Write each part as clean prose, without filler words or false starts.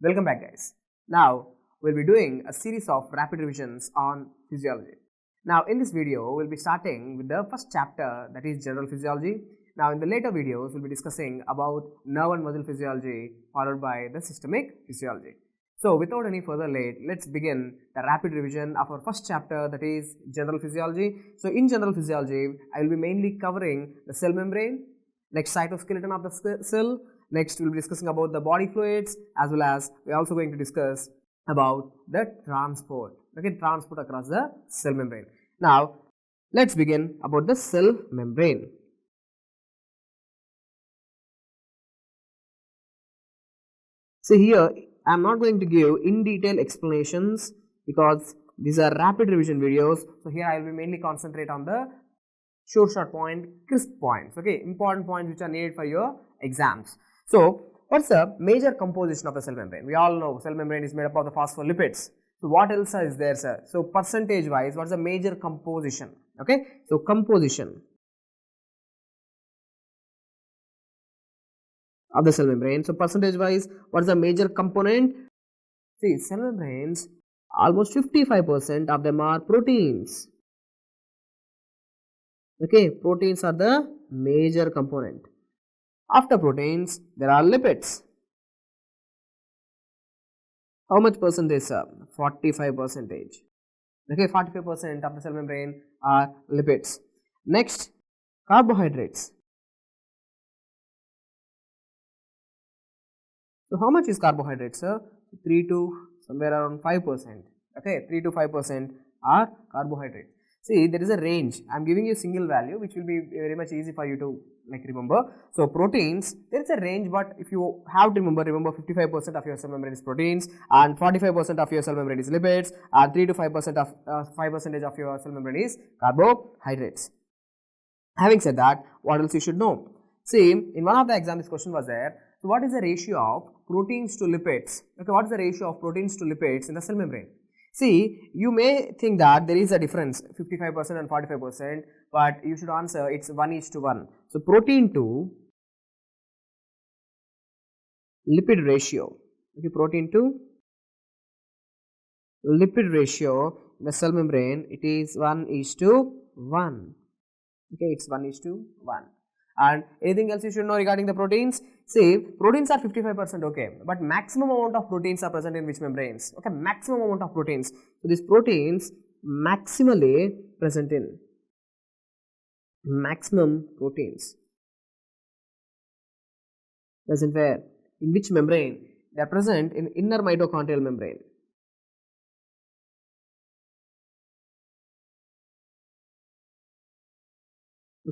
Welcome back, guys. Now we'll be doing a series of rapid revisions on physiology. Now in this video we'll be starting with the first chapter, that is general physiology. Now in the later videos we'll be discussing about nerve and muscle physiology followed by the systemic physiology. So without any further late, let's begin the rapid revision of our first chapter, that is general physiology. So in general physiology I will be mainly covering the cell membrane, next cytoskeleton of the cell. Next we will be discussing about the body fluids, as well as we are also going to discuss about the transport, transport across the cell membrane. Now let's begin about the cell membrane. See here, I am not going to give in detail explanations because these are rapid revision videos. So here I will be mainly concentrate on the short point, crisp points, important points which are needed for your exams. So what's the major composition of the cell membrane? We all know cell membrane is made up of the phospholipids. So what else is there, sir? So percentage wise, what's the major composition? So composition of the cell membrane. So percentage wise, what's the major component? See, cell membranes, almost 55% of them are proteins. Proteins are the major component. After proteins, there are lipids. How much percentage, sir? 45%. 45% of the cell membrane are lipids. Next, carbohydrates. So how much is carbohydrates, sir? 3 to somewhere around 5%. 3 to 5% are carbohydrates. See, there is a range. I am giving you a single value which will be very much easy for you to remember. So proteins, there is a range, but if you have to remember 55% of your cell membrane is proteins, and 45% of your cell membrane is lipids, and 3 to 5% of 5% of your cell membrane is carbohydrates. Having said that, what else you should know? See, in one of the exams this question was there. So what is the ratio of proteins to lipids? What is the ratio of proteins to lipids in the cell membrane? See, you may think that there is a difference 55% and 45%, but you should answer it's 1:1. So protein to lipid ratio, protein to lipid ratio in the cell membrane, it is 1:1. It's 1:1. And anything else you should know regarding the proteins? See, proteins are 55%, but maximum amount of proteins are present in which membranes? Maximum amount of proteins. So these proteins maximally present in maximum proteins present where? In which membrane? They are present in inner mitochondrial membrane.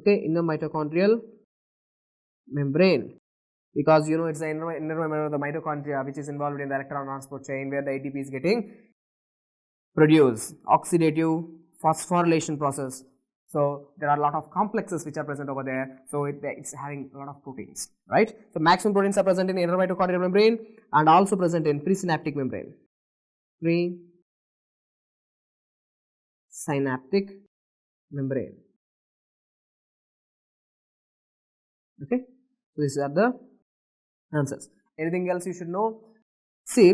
Inner mitochondrial membrane, because you know it's the inner membrane of the mitochondria which is involved in the electron transport chain where the ATP is getting produced, oxidative phosphorylation process. So there are a lot of complexes which are present over there, so it's having a lot of proteins, right? So maximum proteins are present in inner mitochondrial membrane and also present in presynaptic membrane. Presynaptic membrane. So these are the answers. Anything else you should know? See,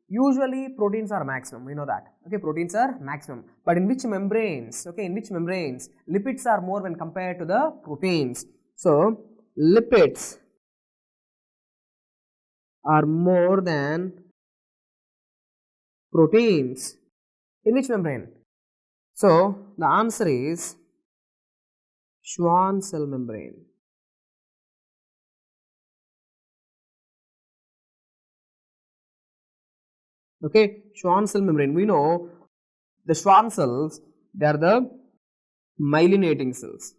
usually proteins are maximum, we know that. Proteins are maximum, but in which membranes? In which membranes lipids are more when compared to the proteins? So lipids are more than proteins. In which membrane? So the answer is Schwann cell membrane. Schwann cell membrane. We know the Schwann cells, they are the myelinating cells.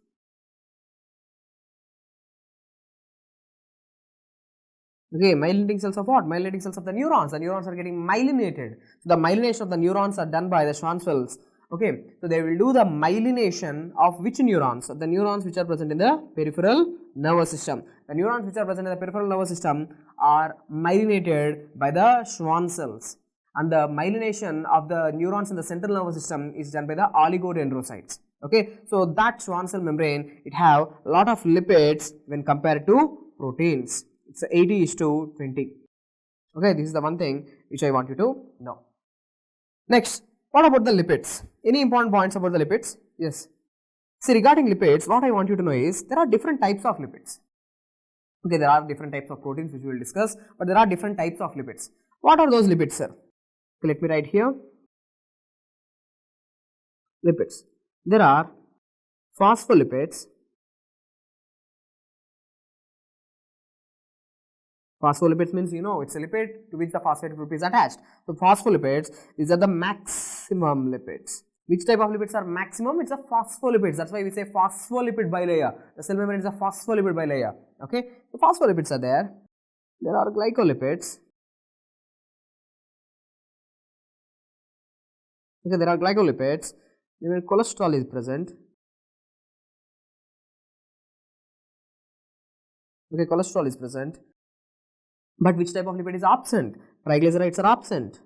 Myelinating cells of what? Myelinating cells of the neurons. The neurons are getting myelinated. So the myelination of the neurons are done by the Schwann cells. So they will do the myelination of which neurons? The neurons which are present in the peripheral nervous system. The neurons which are present in the peripheral nervous system are myelinated by the Schwann cells. And the myelination of the neurons in the central nervous system is done by the oligodendrocytes. So that Schwann cell membrane, it have a lot of lipids when compared to proteins. It's 80:20. Okay, this is the one thing which I want you to know. Next, what about the lipids? Any important points about the lipids? Yes. See, regarding lipids, what I want you to know is there are different types of lipids. Okay, there are different types of proteins which we will discuss, but there are different types of lipids. What are those lipids, sir? Okay, let me write here. Lipids. There are phospholipids. Phospholipids means you know it's a lipid to which the phosphate group is attached. So phospholipids, these are the maximum lipids. Which type of lipids are maximum? It's a phospholipids. That's why we say phospholipid bilayer. The cell membrane is a phospholipid bilayer. Okay, the phospholipids are there. There are glycolipids. Okay, there are glycolipids. Even cholesterol is present. Okay, cholesterol is present. But which type of lipid is absent? Triglycerides are absent.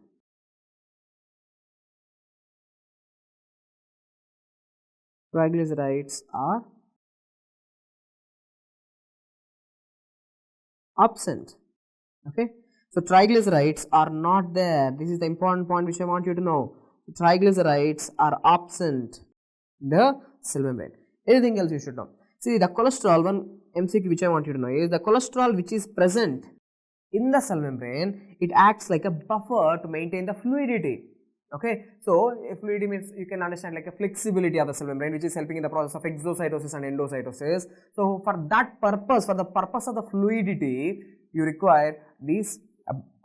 Triglycerides are absent. Okay, so triglycerides are not there. This is the important point which I want you to know. Triglycerides are absent in the cell membrane. Anything else you should know? See, the cholesterol, one MCQ which I want you to know is the cholesterol which is present in the cell membrane, it acts like a buffer to maintain the fluidity. Okay, so fluidity means you can understand like a flexibility of the cell membrane which is helping in the process of exocytosis and endocytosis. So for that purpose, for the purpose of the fluidity, you require these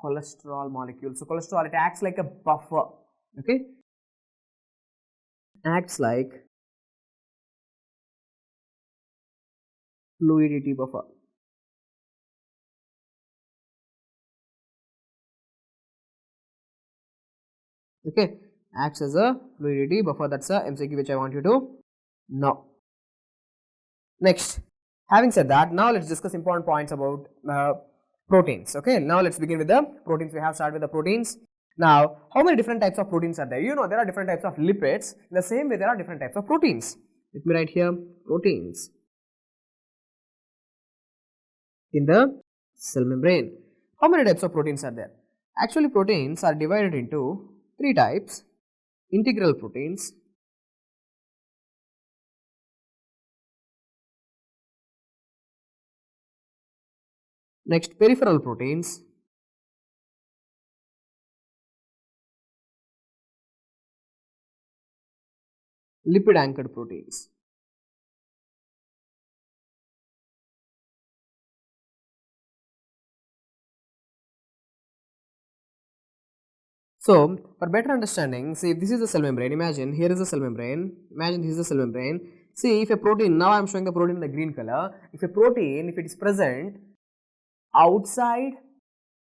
cholesterol molecules. So cholesterol, it acts like a buffer. Okay, acts like fluidity buffer. Okay, acts as a fluidity buffer. That's a MCQ which I want you to know. Next, having said that, now let's discuss important points about proteins. Okay, now let's begin with the proteins. We have started with the proteins. Now, how many different types of proteins are there? You know, there are different types of lipids. In the same way, there are different types of proteins. Let me write here proteins in the cell membrane. How many types of proteins are there? Actually, proteins are divided into three types: integral proteins, next peripheral proteins, lipid anchored proteins. So, for better understanding, see, if this is the cell membrane, imagine here is the cell membrane, imagine this is the cell membrane. See, if a protein, now I am showing the protein in the green color, if a protein, if it is present outside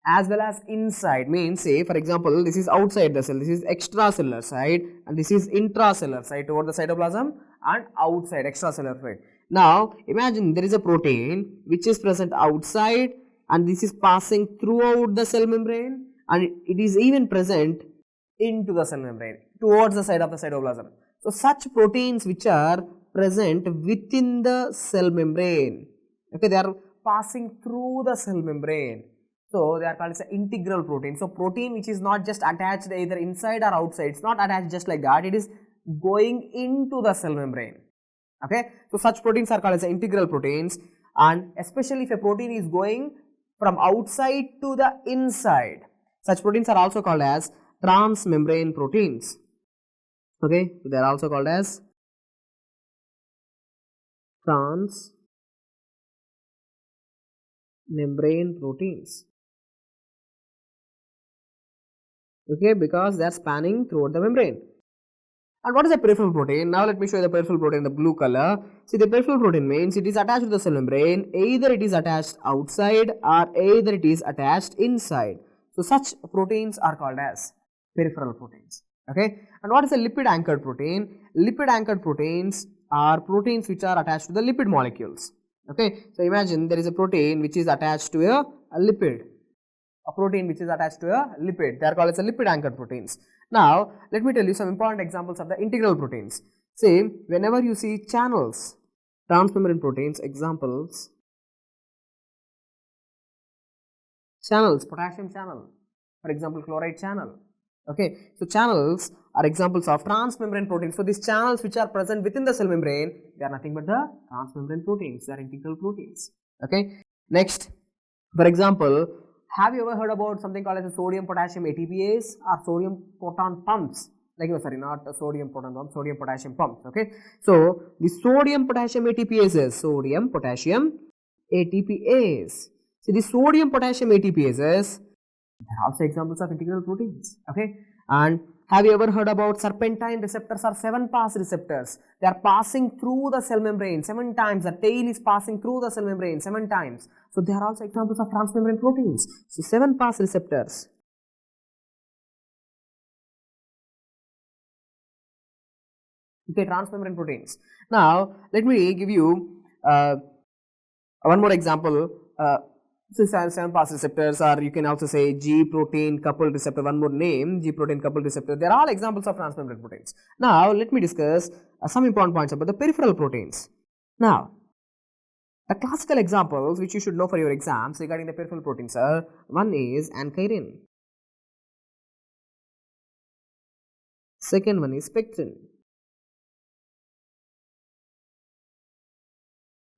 as well as inside, means say for example, this is outside the cell, this is extracellular side and this is intracellular side toward the cytoplasm and outside extracellular side. Now, imagine there is a protein which is present outside and this is passing throughout the cell membrane and it is even present into the cell membrane towards the side of the cytoplasm. So, such proteins which are present within the cell membrane, okay, they are passing through the cell membrane. So, they are called as an integral protein. So, protein which is not just attached either inside or outside, it is not attached just like that, it is going into the cell membrane. Okay. So, such proteins are called as integral proteins, and especially if a protein is going from outside to the inside, such proteins are also called as transmembrane proteins. Okay, so they are also called as transmembrane proteins. Okay, because they are spanning throughout the membrane. And what is a peripheral protein? Now let me show you the peripheral protein in the blue color. See, the peripheral protein means it is attached to the cell membrane, either it is attached outside or either it is attached inside. So, such proteins are called as peripheral proteins. Okay. And what is a lipid anchored protein? Lipid anchored proteins are proteins which are attached to the lipid molecules. Okay. So, imagine there is a protein which is attached to a lipid. A protein which is attached to a lipid, they are called as a lipid anchored proteins. Now, let me tell you some important examples of the integral proteins. See, whenever you see channels, transmembrane proteins, examples, Channels, potassium channel, for example, chloride channel. Okay, so channels are examples of transmembrane proteins. So these channels which are present within the cell membrane, they are nothing but the transmembrane proteins. They are integral proteins. Okay, next, for example, have you ever heard about something called as a sodium potassium ATPase or sodium proton pumps? Like, no, sorry, not a sodium proton pump, sodium potassium pumps. Okay, so the sodium potassium ATPases, sodium potassium ATPase. So the sodium potassium ATPases, they are also examples of integral proteins. Okay, and have you ever heard about serpentine receptors or 7-pass receptors? They are passing through the cell membrane 7 times. The tail is passing through the cell membrane 7 times. So they are also examples of transmembrane proteins. So 7-pass receptors. Okay, transmembrane proteins. Now let me give you one more example. So 7-pass receptors, or you can also say G protein coupled receptor, one more name, G protein coupled receptor. They are all examples of transmembrane proteins. Now let me discuss some important points about the peripheral proteins. Now the classical examples which you should know for your exams regarding the peripheral proteins are, one is ankyrin, second one is spectrin.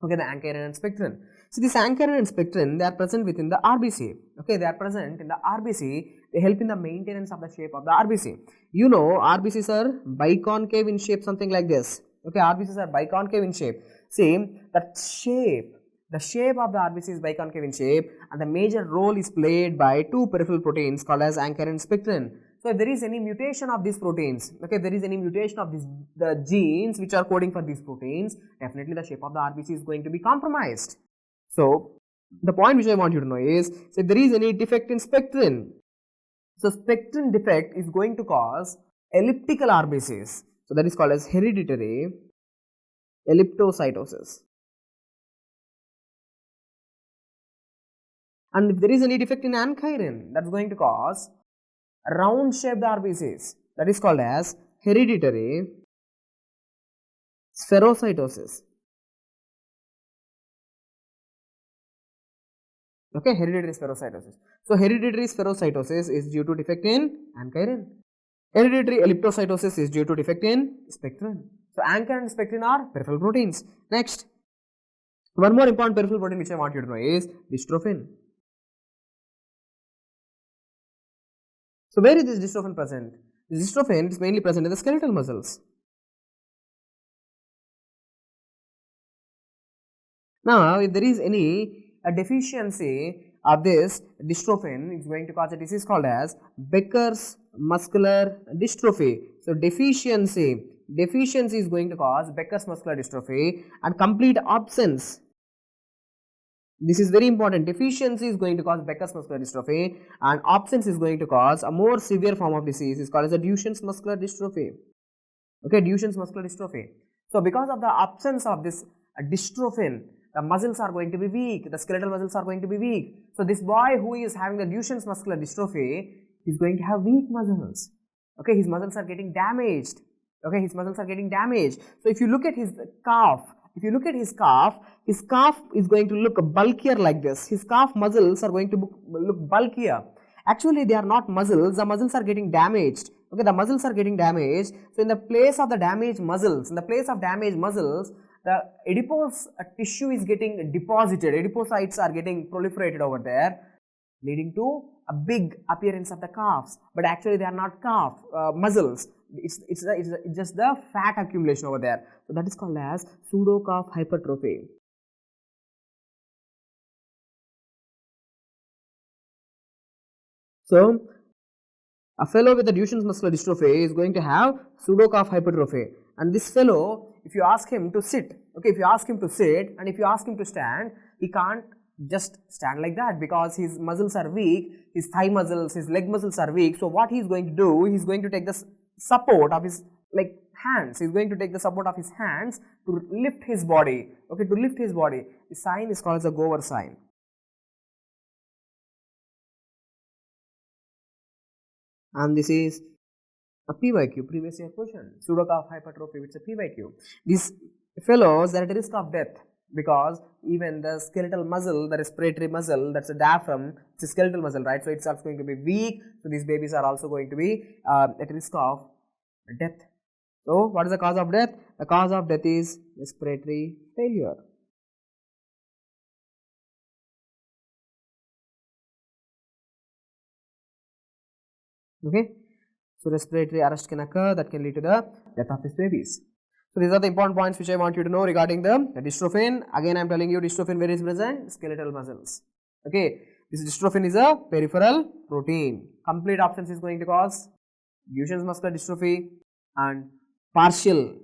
Okay, the ankyrin and spectrin. So this ankyrin and spectrin, they are present within the RBC. Okay, they are present in the RBC. They help in the maintenance of the shape of the RBC. You know, RBCs are biconcave in shape, something like this. Okay, RBCs are biconcave in shape. See, the shape of the RBC is biconcave in shape, and the major role is played by two peripheral proteins called as ankyrin and spectrin. So if there is any mutation of these proteins, okay, if there is any mutation of the genes which are coding for these proteins, definitely the shape of the RBC is going to be compromised. So the point which I want you to know is, so if there is any defect in spectrin, so spectrin defect is going to cause elliptical RBCs. So that is called as hereditary elliptocytosis. And if there is any defect in ankyrin, that is going to cause round shaped RBCs, that is called as hereditary spherocytosis. Okay, hereditary spherocytosis. So hereditary spherocytosis is due to defect in ankyrin. Hereditary elliptocytosis is due to defect in spectrin. So ankyrin and spectrin are peripheral proteins. Next, one more important peripheral protein which I want you to know is dystrophin. So where is this dystrophin present? The dystrophin is mainly present in the skeletal muscles. Now, if there is any deficiency of this dystrophin, it's going to cause a disease called as Becker's muscular dystrophy. So deficiency is going to cause Becker's muscular dystrophy, and complete absence. This is very important. Deficiency is going to cause Becker's muscular dystrophy, and absence is going to cause a more severe form of disease. It's called as a Duchenne's muscular dystrophy. Okay, Duchenne's muscular dystrophy. So because of the absence of this dystrophin, the muscles are going to be weak. The skeletal muscles are going to be weak. So this boy who is having the Duchenne's muscular dystrophy is going to have weak muscles. Okay, his muscles are getting damaged. Okay, his muscles are getting damaged. So if you look at his calf, his calf is going to look bulkier like this. His calf muscles are going to look bulkier. Actually, they are not muscles. The muscles are getting damaged. Okay, the muscles are getting damaged. So in the place of the damaged muscles, the adipose tissue is getting deposited. Adipocytes are getting proliferated over there, leading to a big appearance of the calves. But actually, they are not calf muscles. It's just the fat accumulation over there. So that is called as pseudo calf hypertrophy. So a fellow with the Duchenne's muscular dystrophy is going to have pseudo calf hypertrophy, and this fellow, if you ask him to sit, okay, if you ask him to sit and if you ask him to stand, he can't just stand like that because his muscles are weak, his thigh muscles, his leg muscles are weak. So what he is going to do, he is going to take the support of his hands. He is going to take the support of his hands to lift his body. Okay, to lift his body. The sign is called as a Gower sign. And this is a PYQ, previous year question. Pseudo calf hypertrophy, which is a PYQ. These fellows are at risk of death. because even the skeletal muscle, the respiratory muscle, that's a diaphragm, it's a skeletal muscle, right? So, it's also going to be weak. So, these babies are also going to be at risk of death. So, what is the cause of death? The cause of death is respiratory failure. Okay. So, respiratory arrest can occur that can lead to the death of these babies. So, these are the important points which I want you to know regarding the dystrophin. Again, I am telling you dystrophin where is present? Skeletal muscles. Okay. This dystrophin is a peripheral protein. Complete absence is going to cause Duchenne's muscular dystrophy, and partial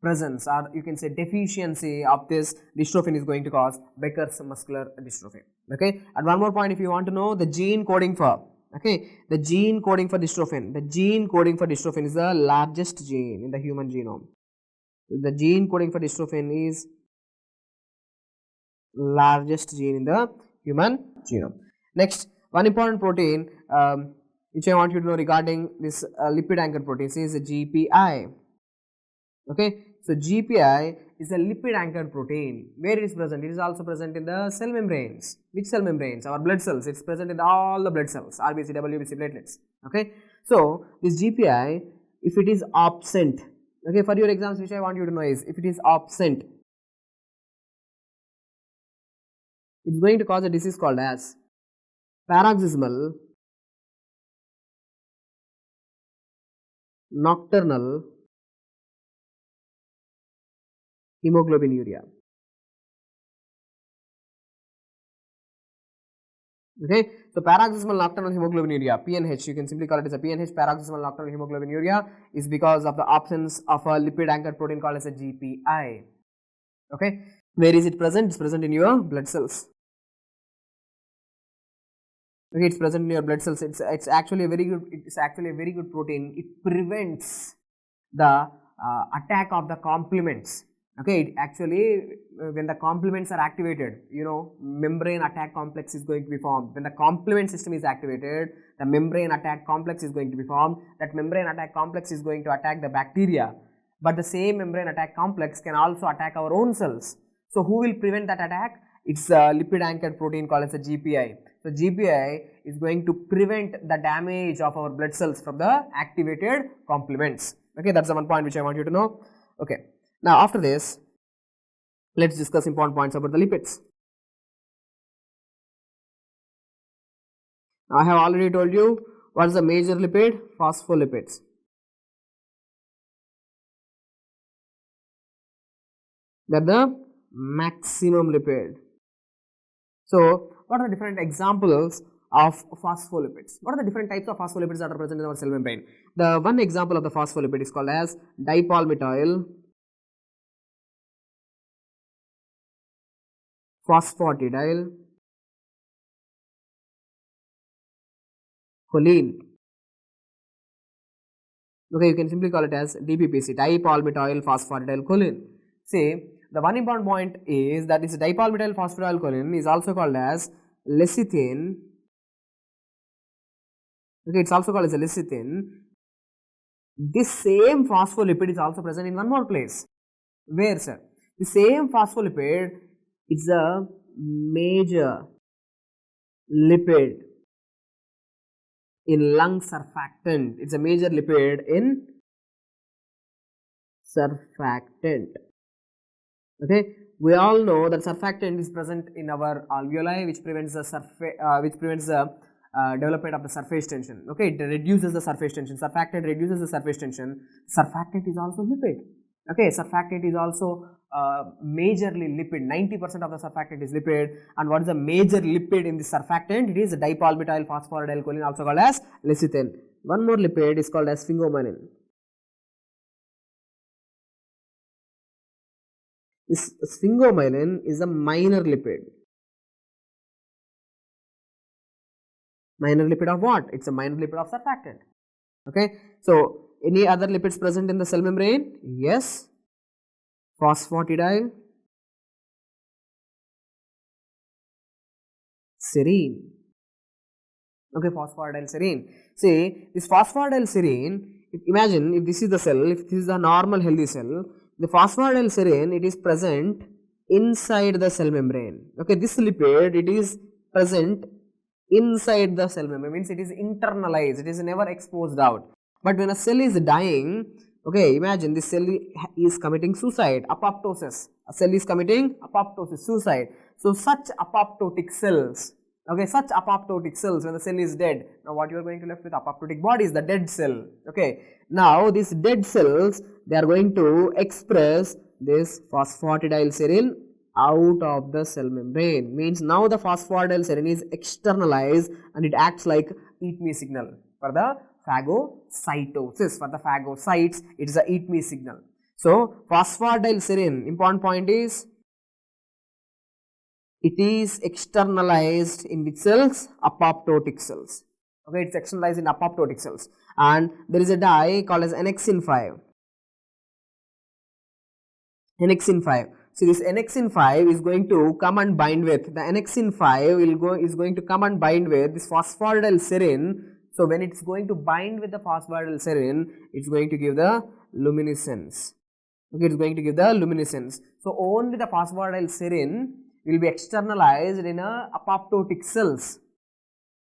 presence, or you can say deficiency of this dystrophin is going to cause Becker's muscular dystrophy. Okay. And one more point, if you want to know the gene coding for, okay, the gene coding for dystrophin, the gene coding for dystrophin is the largest gene in the human genome. The gene coding for dystrophin is largest gene in the human genome. Next, one important protein which I want you to know regarding this lipid anchored proteins is GPI. Okay, so GPI is a lipid anchored protein. Where it is present? It is also present in the cell membranes. Which cell membranes? Our blood cells. It's present in all the blood cells, RBC, WBC, platelets. Okay, so this GPI, if it is absent, okay, for your exams, which I want you to know is, if it is absent, it's going to cause a disease called as paroxysmal nocturnal hemoglobinuria. Okay, so paroxysmal nocturnal hemoglobinuria, PNH, you can simply call it as a PNH, paroxysmal nocturnal hemoglobinuria, is because of the absence of a lipid anchored protein called as a GPI. Okay, where is it present? It's present in your blood cells. Okay, it's present in your blood cells. It's actually a very good protein. It prevents the attack of the complements. Okay, it actually, when the complements are activated, membrane attack complex is going to be formed. When the complement system is activated, the membrane attack complex is going to be formed. That membrane attack complex is going to attack the bacteria, but the same membrane attack complex can also attack our own cells. So, who will prevent that attack? It's a lipid anchored protein called as a GPI. So, GPI is going to prevent the damage of our blood cells from the activated complements. Okay, that's the one point which I want you to know. Okay, now after this, let's discuss important points about the lipids. Now, I have already told you what is the major lipid? Phospholipids. They are the maximum lipid. So, what are the different examples of phospholipids? What are the different types of phospholipids that are present in our cell membrane? The one example of the phospholipid is called as dipalmityl phosphatidyl choline. Okay, you can simply call it as DPPC, dipalmityl phosphatidyl choline. See, the one important point is that this dipalmityl phosphatidyl choline is also called as lecithin. Okay, it's also called as a lecithin. This same phospholipid is also present in one more place. Where, sir? The same phospholipid is a major lipid in lung surfactant. It's a major lipid in surfactant. Okay, we all know that surfactant is present in our alveoli, which prevents the development of the surface tension. Okay, it reduces the surface tension. Surfactant reduces the surface tension. Surfactant is also lipid. Okay, surfactant is also majorly lipid. 90% of the surfactant is lipid. And what is the major lipid in the surfactant? It is dipalmityl phosphatidyl choline, also called as lecithin. One more lipid is called as sphingomyelin. This sphingomyelin is a minor lipid. Minor lipid of what? It's a minor lipid of surfactant. Okay, so any other lipids present in the cell membrane? Yes, phosphatidyl serine. Okay, phosphatidyl serine. See, this phosphatidyl serine, imagine if this is the cell, if this is a normal healthy cell, the phosphatidyl serine, it is present inside the cell membrane. Okay, this lipid, it is present inside the cell membrane, means it is internalized, it is never exposed out. But when a cell is dying, okay, imagine this cell is committing suicide, apoptosis. A cell is committing apoptosis, suicide. So such apoptotic cells, okay, such apoptotic cells, when the cell is dead, now what you are going to left with apoptotic body is the dead cell. Okay, now these dead cells, they are going to express this phosphatidylserine out of the cell membrane, means now the phosphatidylserine is externalized and it acts like eat me signal for the phagocytosis. For the phagocytes, it is a eat me signal. So phosphatidylserine, important point is, it is externalized in which cells? Apoptotic cells. Okay, it is externalized in apoptotic cells, and there is a dye called as annexin 5. Annexin 5. So this annexin 5 is going to come and bind with, the annexin 5 is going to come and bind with this phosphatidylserine. So when it's going to bind with the phosphatidylserine, it's going to give the luminescence. Okay, it's going to give the luminescence. So only the phosphatidylserine will be externalized in a apoptotic cells.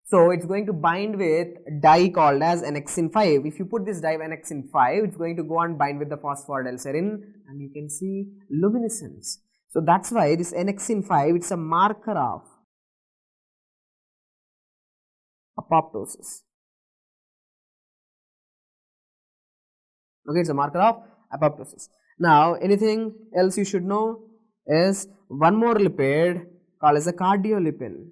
So it's going to bind with dye called as annexin 5. If you put this dye annexin 5, it's going to go and bind with the phosphatidylserine, and you can see luminescence. So that's why this annexin 5, it's a marker of apoptosis. Okay, it's a marker of apoptosis. Now, anything else you should know is one more lipid called as a cardiolipin.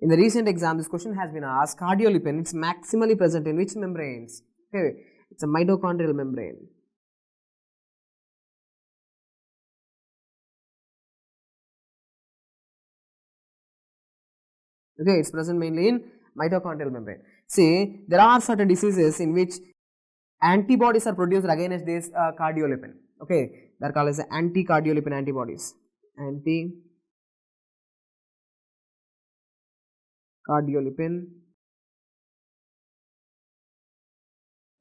In the recent exam, this question has been asked, cardiolipin, it's maximally present in which membranes? Okay, it's a mitochondrial membrane. Okay, it's present mainly in mitochondrial membrane. See, there are certain diseases in which antibodies are produced against this cardiolipin. Okay, they are called as anti-cardiolipin antibodies. Anti-cardiolipin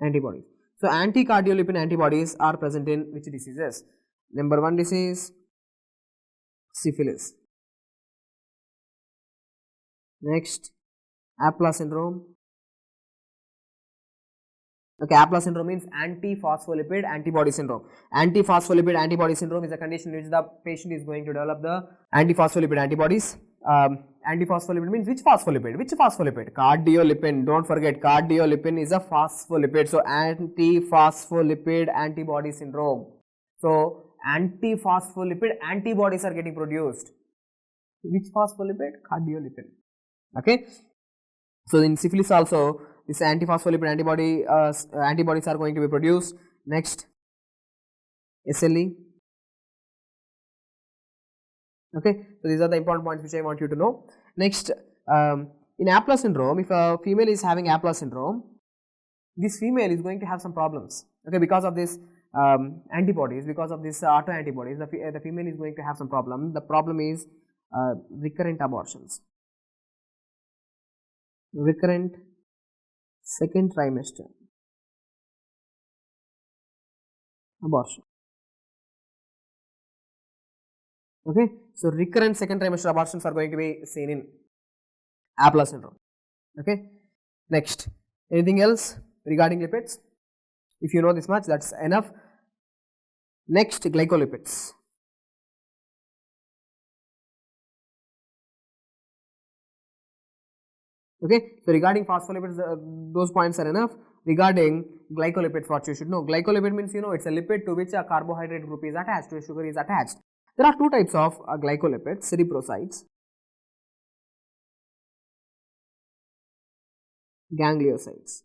antibodies. So anti-cardiolipin antibodies are present in which diseases? Number 1 disease, syphilis. Next, Apla syndrome. Okay, Apla syndrome means anti-phospholipid antibody syndrome. Anti-phospholipid antibody syndrome is a condition in which the patient is going to develop the anti-phospholipid antibodies. Anti-phospholipid means which phospholipid? Which phospholipid? Cardiolipin. Don't forget, cardiolipin is a phospholipid. So anti-phospholipid antibody syndrome. So anti-phospholipid antibodies are getting produced. Which phospholipid? Cardiolipin. Okay. So in syphilis also, this anti-phospholipid antibodies are going to be produced. Next, SLE. Okay, so these are the important points which I want you to know. Next, in Apla syndrome, if a female is having Apla syndrome, this female is going to have some problems. Okay, because of this antibodies, because of this autoantibodies, the female is going to have some problem. The problem is recurrent abortions. Recurrent second trimester abortion. Okay, so recurrent second trimester abortions are going to be seen in Apla syndrome. Okay, next, anything else regarding lipids? If you know this much, that's enough. Next, glycolipids. Okay, so regarding phospholipids, those points are enough. Regarding glycolipids, what you should know. Glycolipid means, you know, it's a lipid to which a carbohydrate group is attached, to a sugar is attached. There are two types of glycolipids, cerebrosides, gangliosides.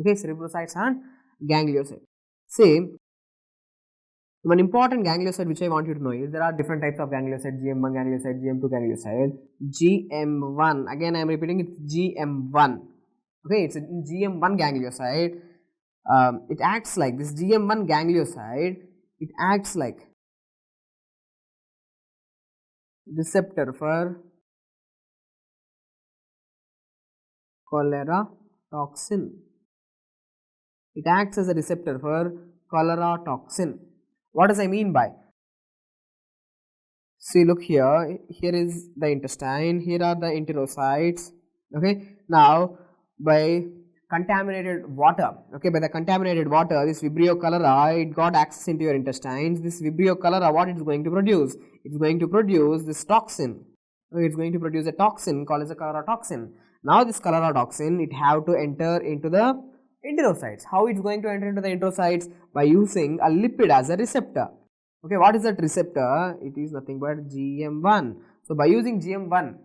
Okay, cerebrosides and gangliosides. Same. One important ganglioside which I want you to know is there are different types of ganglioside, GM1 ganglioside, GM2 ganglioside. GM1, again I am repeating, it's GM1. Okay, it's a GM1 ganglioside. It acts like this GM1 ganglioside, it acts like receptor for cholera toxin. It acts as a receptor for cholera toxin. What does I mean by? See, look here. Here is the intestine. Here are the enterocytes. Okay. Now, by contaminated water, okay, by the contaminated water, this Vibrio cholera, it got access into your intestines. This Vibrio cholera, what it is going to produce? It is going to produce this toxin. Okay, it's going to produce a toxin called as a cholera toxin. Now, this cholera toxin, it have to enter into the enterocytes. How it's going to enter into the enterocytes? By using a lipid as a receptor. Okay, what is that receptor? It is nothing but GM1. So, by using GM1,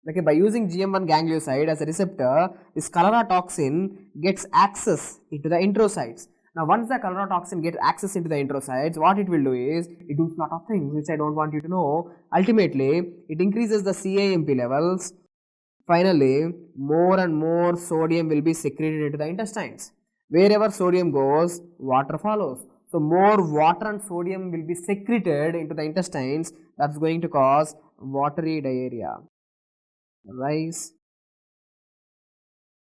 okay, by using GM1 ganglioside as a receptor, this cholera toxin gets access into the enterocytes. Now, once the cholera toxin gets access into the enterocytes, what it will do is, it does a lot of things which I don't want you to know. Ultimately, it increases the CAMP levels. Finally, more and more sodium will be secreted into the intestines. Wherever sodium goes, water follows. So, more water and sodium will be secreted into the intestines. That is going to cause watery diarrhea. Rice,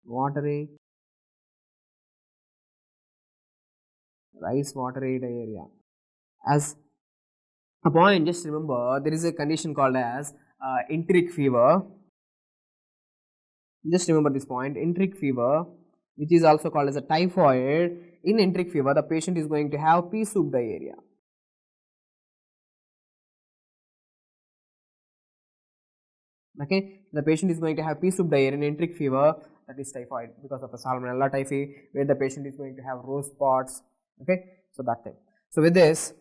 watery diarrhea. As a point, just remember, there is a condition called as enteric fever. Just remember this point, enteric fever, which is also called as a typhoid. In enteric fever, the patient is going to have pea soup diarrhea. Okay, the patient is going to have pea soup diarrhea in enteric fever, that is typhoid, because of the Salmonella typhi, where the patient is going to have rose spots. Okay, so that thing. So with this,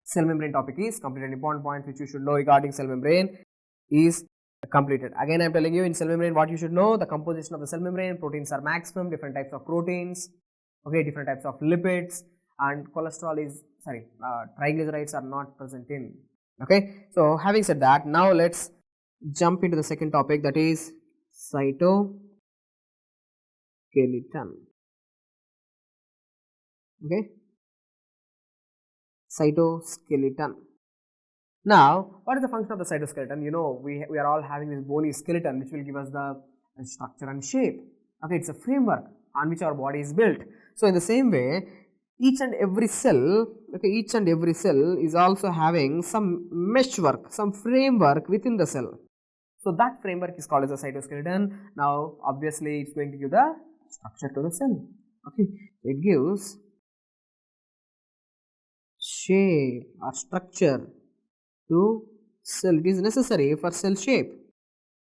cell membrane topic is completed. Important points which you should know regarding cell membrane is completed. Again, I am telling you, in cell membrane what you should know: the composition of the cell membrane. Proteins are maximum, different types of proteins, okay, different types of lipids, and cholesterol is, triglycerides are not present in. Okay, so having said that, now let's jump into the second topic, that is cytoskeleton. Okay, cytoskeleton. Now, what is the function of the cytoskeleton? You know, we are all having this bony skeleton which will give us the structure and shape. Okay, it's a framework on which our body is built. So, in the same way, each and every cell, okay, each and every cell is also having some meshwork, some framework within the cell. So, that framework is called as a cytoskeleton. Now, obviously, it's going to give the structure to the cell. Okay, it gives shape or structure to cell. It is necessary for cell shape.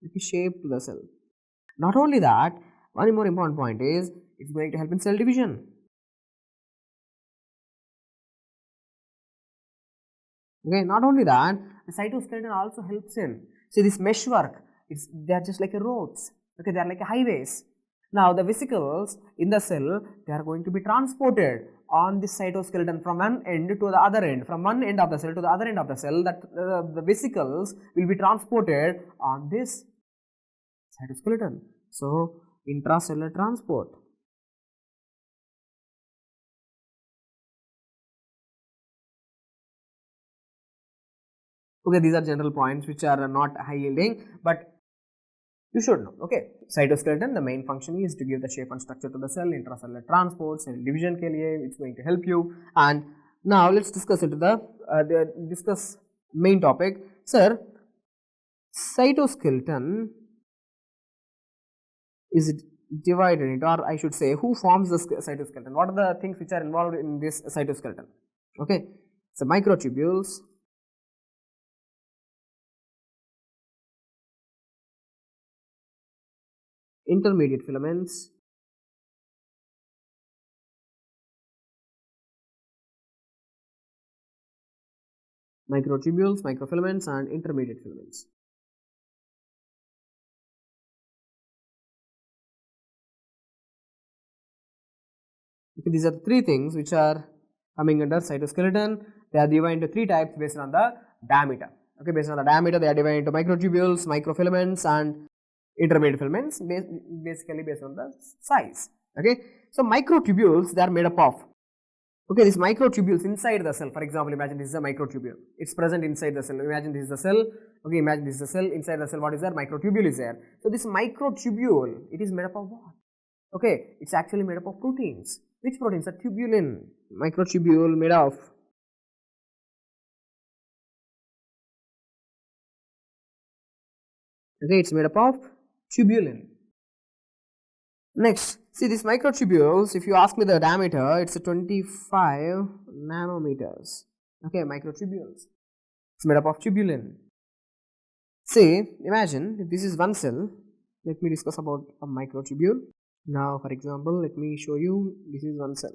It is shape to the cell. Not only that, one more important point is, it's going to help in cell division. Okay, not only that, the cytoskeleton also helps in, see, this meshwork, they are just like a roads, okay, they are like a highways. Now, the vesicles in the cell, they are going to be transported on this cytoskeleton from one end to the other end, from one end of the cell to the other end of the cell, that the vesicles will be transported on this cytoskeleton. So, intracellular transport. Okay, these are general points which are not high yielding, but you should know. Okay, cytoskeleton, the main function is to give the shape and structure to the cell, intracellular transport, cell division ke liye, it's going to help you. And now let's discuss into the discuss main topic. Sir, cytoskeleton is divided into, or I should say, who forms the cytoskeleton? What are the things which are involved in this cytoskeleton? Okay, so microtubules, intermediate filaments, microtubules, microfilaments, and intermediate filaments. Okay, these are the three things which are coming under cytoskeleton. They are divided into three types based on the diameter. Okay, based on the diameter, they are divided into microtubules, microfilaments, and intermediate filaments, basically based on the size. Okay, so microtubules, they are made up of, okay, these microtubules inside the cell. For example, imagine this is a microtubule, it's present inside the cell. Imagine this is the cell. Okay, imagine this is the cell. Inside the cell, what is there? Microtubule is there. So this microtubule, it is made up of what? Okay, it's actually made up of proteins. Which proteins? A tubulin, microtubule made of okay, it's made up of tubulin. Next, see these microtubules, if you ask me the diameter, it's a 25 nanometers. Okay, microtubules. It's made up of tubulin. See, imagine if this is one cell. Let me discuss about a microtubule. Now, for example, let me show you this is one cell.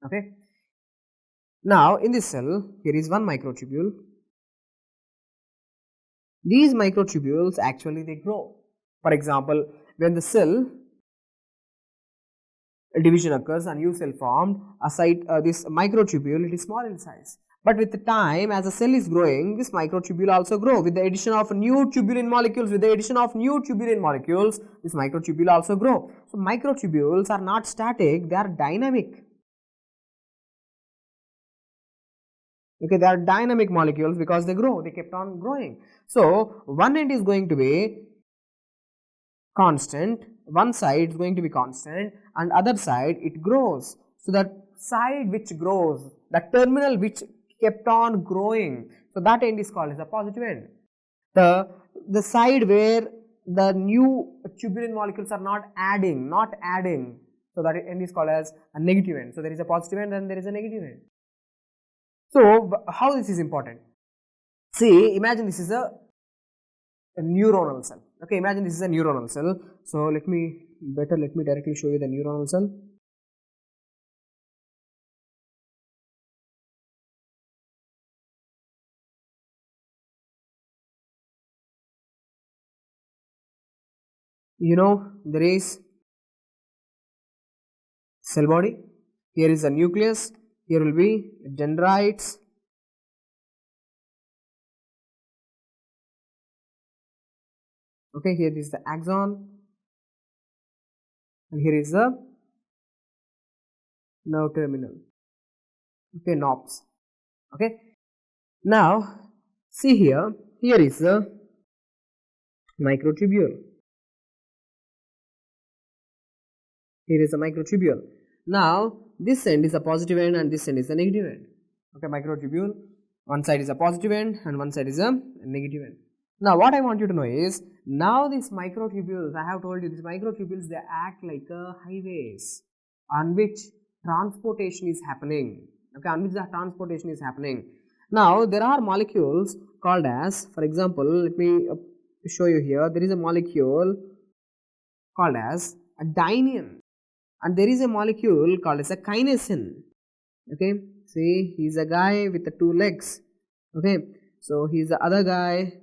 Okay. Now, in this cell, here is one microtubule. These microtubules actually they grow. For example, when the cell division occurs, a new cell formed, this microtubule it is small in size. But with the time, as the cell is growing, this microtubule also grow with the addition of new tubulin molecules. With the addition of new tubulin molecules, this microtubule also grow. So microtubules are not static; they are dynamic. Okay, they are dynamic molecules because they grow. They kept on growing. So one end is going to be constant. One side is going to be constant, and other side it grows. So that side which grows, the terminal which kept on growing, so that end is called as a positive end. The side where the new tubulin molecules are not adding, so that end is called as a negative end. So there is a positive end and there is a negative end. So how this is important? See, imagine this is a neuronal cell. Okay, imagine this is a neuronal cell. So let me directly show you the neuronal cell. You know, there is cell body. Here is the nucleus. Here will be dendrites. Okay, here is the axon, and here is the nerve terminal. Okay, knobs. Okay, now see here. Here is the microtubule. Here is a microtubule. Now this end is a positive end and this end is a negative end. Okay, microtubule. One side is a positive end and one side is a negative end. Now what I want you to know is, now these microtubules, I have told you these microtubules, they act like highways on which transportation is happening. Okay, on which the transportation is happening. Now there are molecules called as, for example, let me show you here. There is a molecule called as a dynein, and there is a molecule called as a kinesin. Okay, see, he is a guy with the two legs. Okay, so he is the other guy.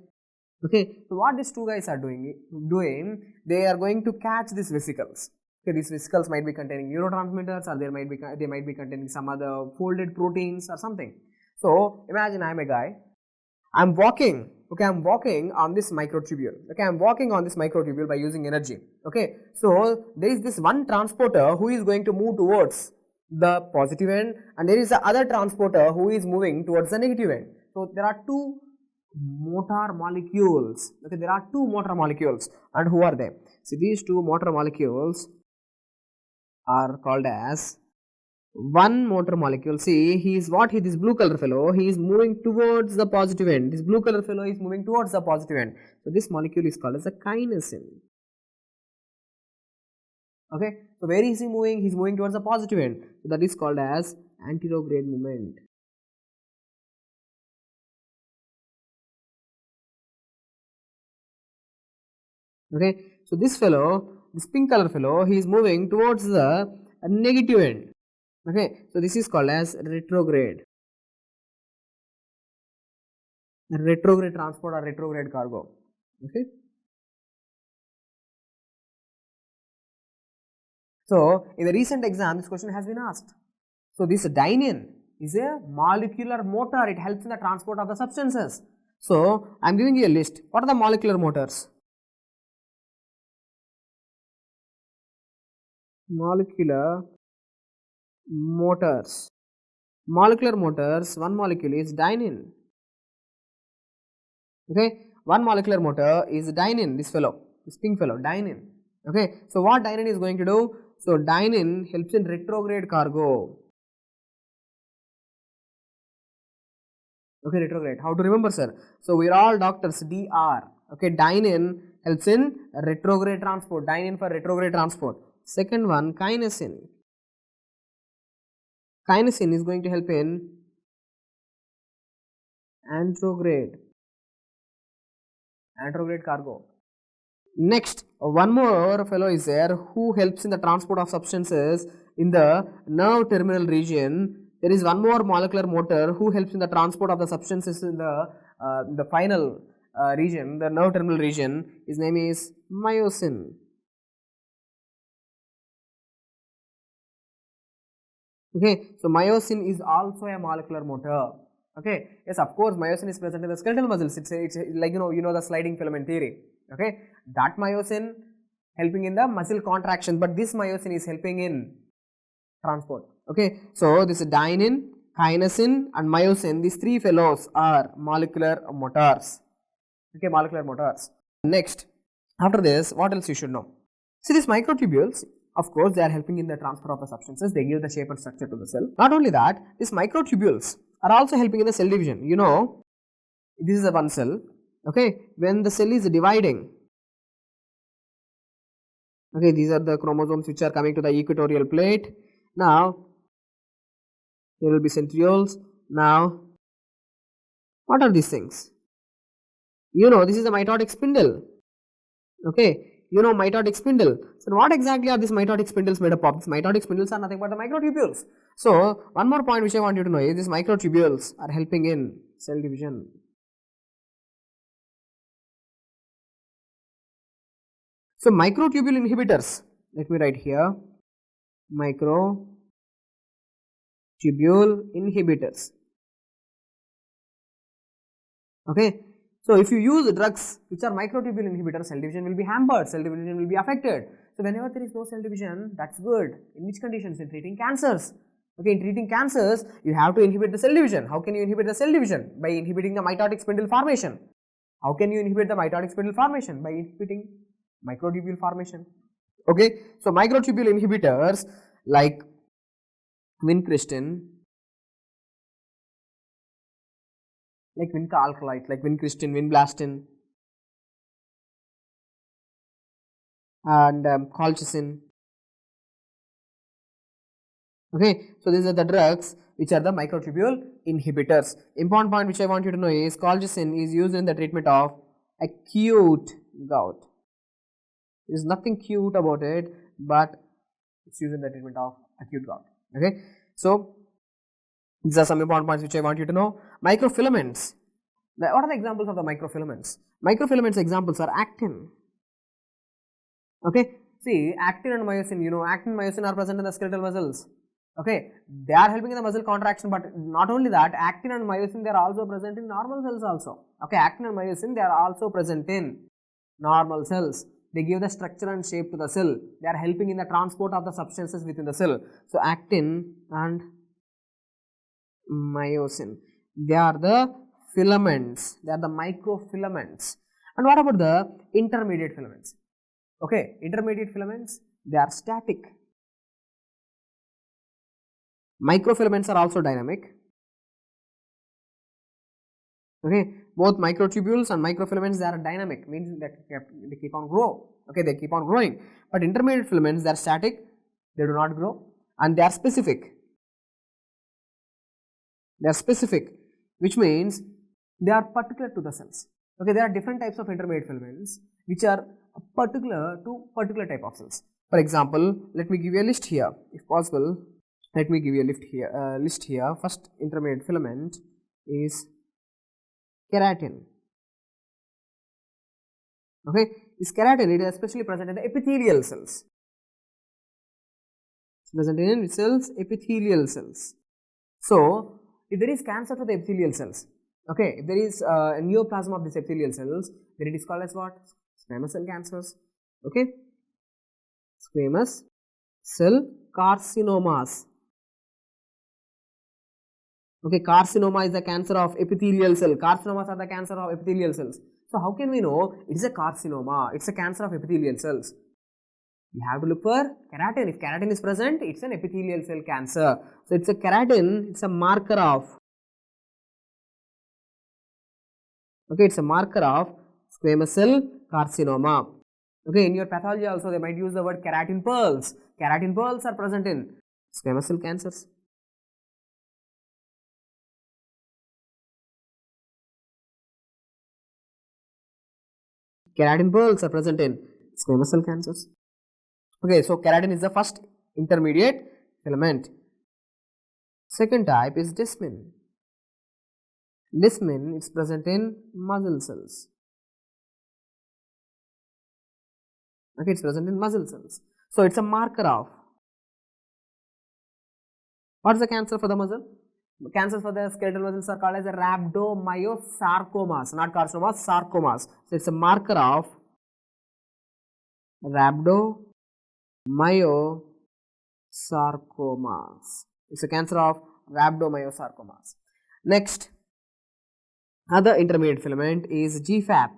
Okay, so what these two guys are doing, they are going to catch these vesicles. Okay, these vesicles might be containing neurotransmitters, or they might be containing some other folded proteins or something. So imagine I am a guy, I am walking. Okay, I am walking on this microtubule. Okay, I am walking on this microtubule by using energy. Okay, so there is this one transporter who is going to move towards the positive end, and there is the other transporter who is moving towards the negative end. So there are two motor molecules. Okay, there are two motor molecules, and who are they? See, these two motor molecules are called as one motor molecule. See, this blue color fellow, he is moving towards the positive end. This blue color fellow is moving towards the positive end. So this molecule is called as a kinesin. Okay, so where is he moving? He is moving towards the positive end. So that is called as anterograde movement. Okay, so this pink color fellow, he is moving towards the negative end. Okay, so this is called as retrograde transport or retrograde cargo. Okay, so in the recent exam this question has been asked. So this dynein is a molecular motor. It helps in the transport of the substances. So I am giving you a list. What are the molecular motors? Molecular motors. One molecule is dynein. Okay, one molecular motor is dynein. This pink fellow, dynein. Okay, so what dynin is going to do? So dynin helps in retrograde cargo. Okay, retrograde. How to remember, sir? So we are all doctors. DR. Okay, dynin helps in retrograde transport. Dynin for retrograde transport. Second one, kinesin. Kinesin is going to help in antrograde cargo. Next, one more fellow is there who helps in the transport of substances in the nerve terminal region. There is one more molecular motor who helps in the transport of the substances in the final region, the nerve terminal region. His name is myosin. Okay, so myosin is also a molecular motor. Okay, yes, of course, myosin is present in the skeletal muscles. It's like the sliding filament theory. Okay, that myosin helping in the muscle contraction, but this myosin is helping in transport. Okay, so this is dynin, kinesin, and myosin. These three fellows are molecular motors. Okay, molecular motors. Next, after this, what else you should know? See, these microtubules, of course, they are helping in the transfer of the substances. They give the shape and structure to the cell. Not only that, these microtubules are also helping in the cell division. You know, this is a one cell. Okay, when the cell is dividing, okay, these are the chromosomes which are coming to the equatorial plate. Now, there will be centrioles. Now, what are these things? You know, this is a mitotic spindle. Okay, you know mitotic spindle. So, what exactly are these mitotic spindles made up of? These mitotic spindles are nothing but the microtubules. So, one more point which I want you to know is these microtubules are helping in cell division. So, microtubule inhibitors, let me write here, microtubule inhibitors. Okay. So, if you use drugs which are microtubule inhibitors, cell division will be hampered, cell division will be affected. So, whenever there is no cell division, that's good. In which conditions? In treating cancers. Okay, in treating cancers, you have to inhibit the cell division. How can you inhibit the cell division? By inhibiting the mitotic spindle formation. How can you inhibit the mitotic spindle formation? By inhibiting microtubule formation. Okay, so microtubule inhibitors like vincristin, like vinca alkaloid, like vincristin, vinblastin, and colchicine. Okay, so these are the drugs which are the microtubule inhibitors. Important point which I want you to know is colchicine is used in the treatment of acute gout. There is nothing cute about it, but it's used in the treatment of acute gout. Okay, so these are some important points which I want you to know. Microfilaments. What are the examples of the microfilaments? Microfilaments examples are actin. Okay, see, actin and myosin. You know, actin and myosin are present in the skeletal muscles. Okay, they are helping in the muscle contraction, but not only that, actin and myosin they are also present in normal cells also. Okay, actin and myosin they are also present in normal cells. They give the structure and shape to the cell. They are helping in the transport of the substances within the cell. So, actin and myosin, they are the filaments, they are the microfilaments. And what about the intermediate filaments? Okay, intermediate filaments, they are static. Microfilaments are also dynamic. Okay, both microtubules and microfilaments they are dynamic, means that they keep on grow. Okay, they keep on growing. But intermediate filaments they are static, they do not grow, and they are specific. They are specific, which means they are particular to the cells. Okay, there are different types of intermediate filaments which are particular to particular type of cells. For example, let me give you a list here, if possible. Let me give you a list here. First intermediate filament is keratin. Okay, this keratin it is especially present in the epithelial cells. It's present in which cells? Epithelial cells. So, if there is cancer to the epithelial cells, okay, if there is a neoplasm of these epithelial cells, then it is called as what? Squamous cell cancers. Okay, squamous cell carcinomas. Okay, carcinoma is the cancer of epithelial cell. Carcinomas are the cancer of epithelial cells. So, how can we know it is a carcinoma? It's a cancer of epithelial cells. You have to look for keratin. If keratin is present, it's an epithelial cell cancer. So, it's a keratin, it's a marker of, okay, it's a marker of squamous cell carcinoma. Okay, in your pathology also they might use the word keratin pearls. Keratin pearls are present in squamous cell cancers. Keratin pearls are present in squamous cell cancers. Okay, so keratin is the first intermediate filament. Second type is desmin. Desmin is present in muscle cells. Okay, it's present in muscle cells. So, it's a marker of, what is the cancer for the muscle? Cancers for the skeletal muscles are called as rhabdomyosarcomas, not carcinomas, sarcomas. So, it's a marker of rhabdomyosarcomas. It's a cancer of rhabdomyosarcomas. Next, other intermediate filament is GFAP.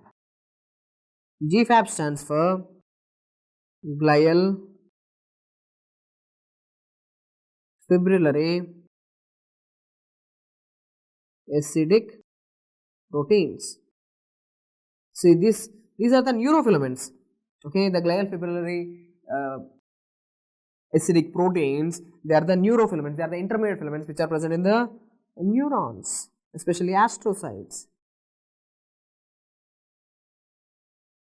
GFAP stands for glial fibrillary acidic proteins. See, these are the neurofilaments. Okay, the glial fibrillary acidic proteins, they are the neurofilaments, they are the intermediate filaments which are present in the neurons, especially astrocytes.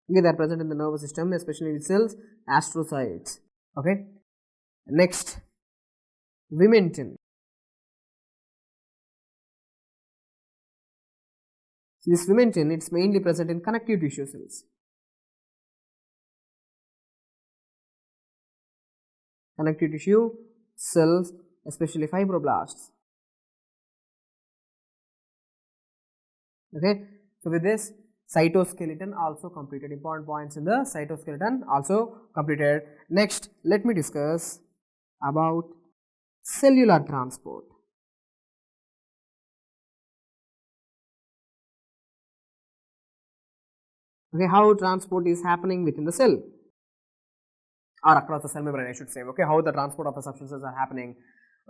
Okay, they are present in the nervous system, especially in cells, astrocytes. Okay, next, vimentin. So, this vimentin, it's mainly present in connective tissue cells. Connective tissue cells, especially fibroblasts. Okay, so with this, cytoskeleton also completed. Important points in the cytoskeleton also completed. Next, let me discuss about cellular transport. Okay, how transport is happening within the cell or across the cell membrane, I should say. Okay, how the transport of the substances are happening,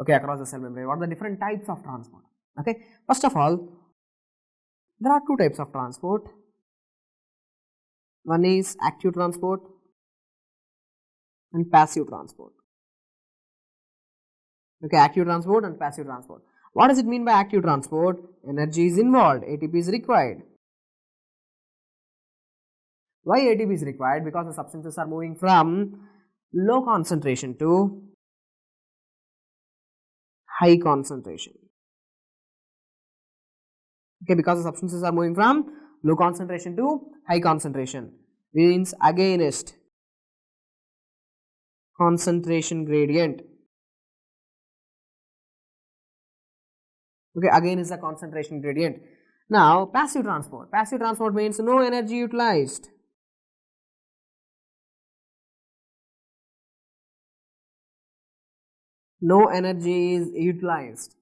okay, across the cell membrane. What are the different types of transport? Okay, first of all, there are two types of transport. One is active transport and passive transport. Okay, active transport and passive transport. What does it mean by active transport? Energy is involved, ATP is required. Why ATP is required? Because the substances are moving from low concentration to high concentration. Okay, because the substances are moving from low concentration to high concentration, means against concentration gradient. Okay, again is the concentration gradient. Now, passive transport. Passive transport means no energy utilized. No energy is utilized.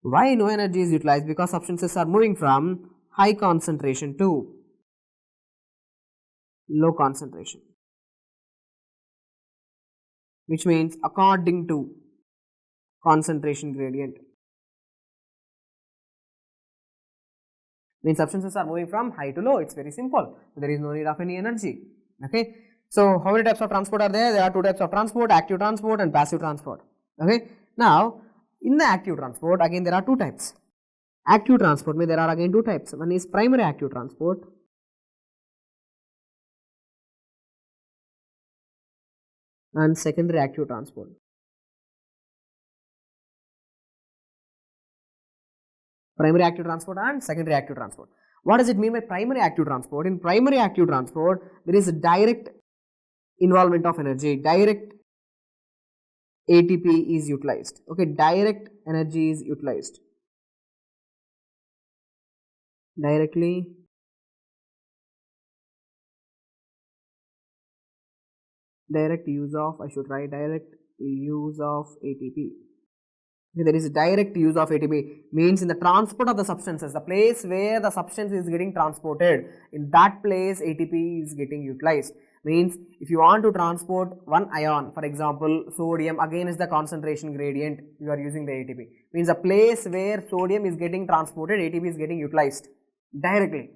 Why no energy is utilized? Because substances are moving from high concentration to low concentration, which means according to concentration gradient. Means substances are moving from high to low. It's very simple. There is no need of any energy. Okay. So, how many types of transport are there? There are two types of transport, active transport and passive transport. Okay. Now, in the active transport, again there are two types. Active transport, there are again two types. One is primary active transport and secondary active transport. Primary active transport and secondary active transport. What does it mean by primary active transport? In primary active transport, there is a direct involvement of energy, direct ATP is utilized. Okay, direct energy is utilized. Directly direct use of, I should write direct use of ATP. There is direct use of ATP, means in the transport of the substances, the place where the substance is getting transported, in that place ATP is getting utilized. Means if you want to transport one ion, for example sodium, again is the concentration gradient, you are using the ATP. Means the place where sodium is getting transported, ATP is getting utilized directly.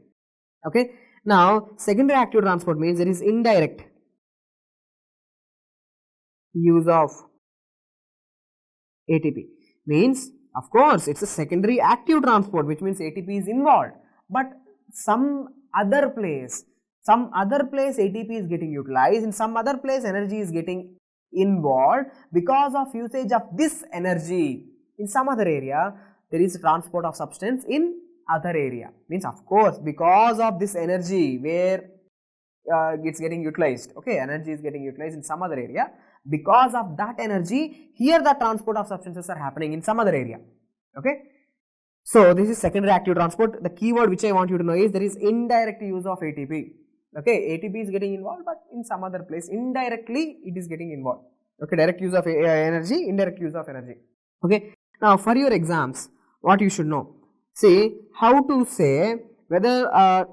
Okay. Now secondary active transport means there is indirect use of ATP. Means of course it is a secondary active transport, which means ATP is involved, but some other place ATP is getting utilized, in some other place energy is getting involved. Because of usage of this energy in some other area, there is transport of substance in other area. Means of course because of this energy where it's getting utilized, okay, energy is getting utilized in some other area, because of that energy here the transport of substances are happening in some other area. Okay. So this is secondary active transport. The keyword which I want you to know is there is indirect use of ATP. Okay, ATP is getting involved, but in some other place indirectly it is getting involved. Okay, direct use of energy, indirect use of energy. Okay. Now for your exams, what you should know, see how to say whether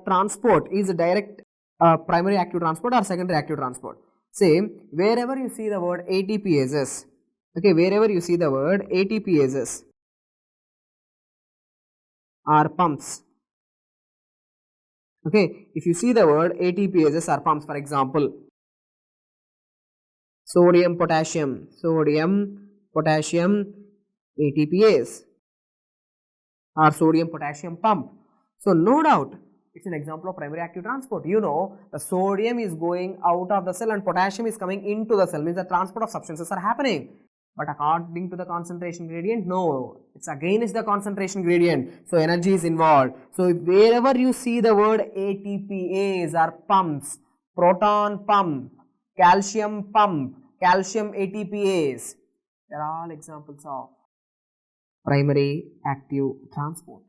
transport is a direct primary active transport or secondary active transport. Say wherever you see the word ATPases, okay, wherever you see the word ATPases are pumps. Okay, if you see the word ATPases are pumps, for example sodium potassium ATPase or sodium potassium pump. So no doubt it is an example of primary active transport. You know the sodium is going out of the cell and potassium is coming into the cell, means the transport of substances are happening. But according to the concentration gradient, no, it's against the concentration gradient. So energy is involved. So wherever you see the word ATPase are pumps, proton pump, calcium ATPase, they are all examples of primary active transport.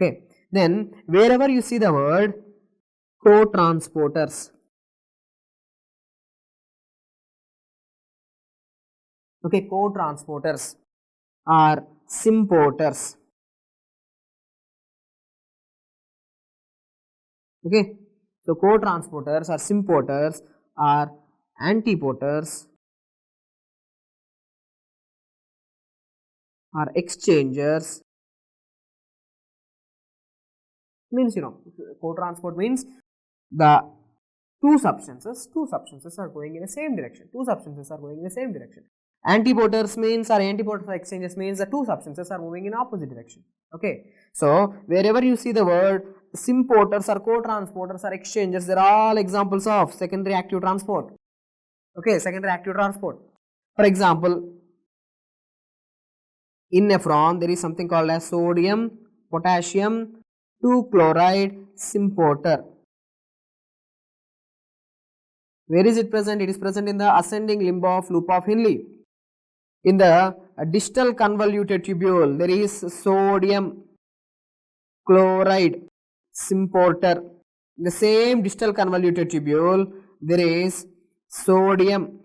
Okay. Then wherever you see the word co-transporters, okay, co-transporters are symporters. Okay, so co-transporters or symporters are antiporters, are exchangers. Means you know co-transport means the two substances are going in the same direction. Antiporters means or antiporters exchanges means the two substances are moving in opposite direction. Okay. So wherever you see the word symporters or co-transporters or exchangers, they are all examples of secondary active transport. Okay, secondary active transport. For example, in nephron there is something called as sodium potassium 2-chloride symporter. Where is it present? It is present in the ascending limb of loop of Henle. In the distal convoluted tubule, there is sodium chloride symporter. In the same distal convoluted tubule, there is sodium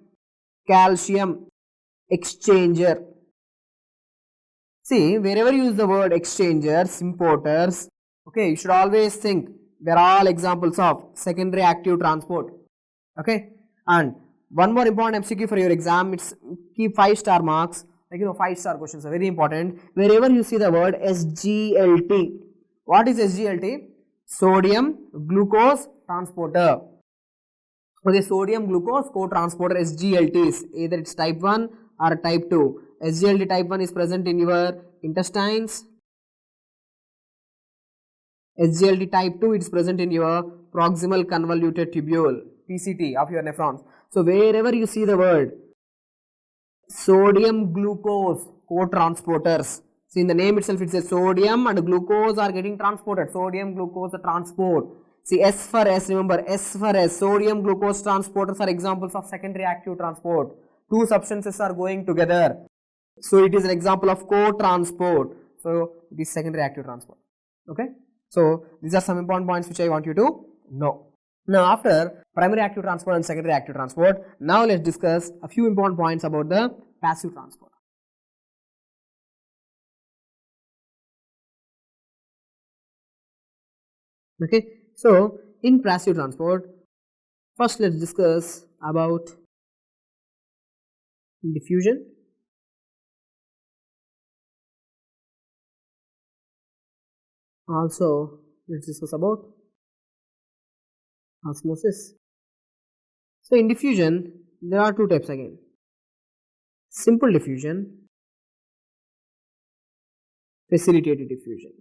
calcium exchanger. See, wherever you use the word exchangers, symporters, okay, you should always think they are all examples of secondary active transport. Okay, and one more important MCQ for your exam, it's keep 5-star marks, like you know 5-star questions are very important. Wherever you see the word SGLT, what is SGLT? Sodium glucose transporter. Okay, sodium glucose co-transporter SGLTs, either it's type 1 or type 2. SGLT type 1 is present in your intestines. SGLT type 2 is present in your proximal convoluted tubule, PCT of your nephrons. So wherever you see the word sodium glucose co-transporters, see in the name itself it says sodium and glucose are getting transported, sodium glucose transport. See S for S, remember S for S, sodium glucose transporters are examples of secondary active transport. Two substances are going together, so it is an example of co-transport. So it is secondary active transport. Okay. So these are some important points which I want you to know. Now after primary active transport and secondary active transport, now let's discuss a few important points about the passive transport. Okay, so in passive transport, first let's discuss about diffusion. Also, let's discuss about osmosis. So in diffusion, there are two types again: simple diffusion, facilitated diffusion.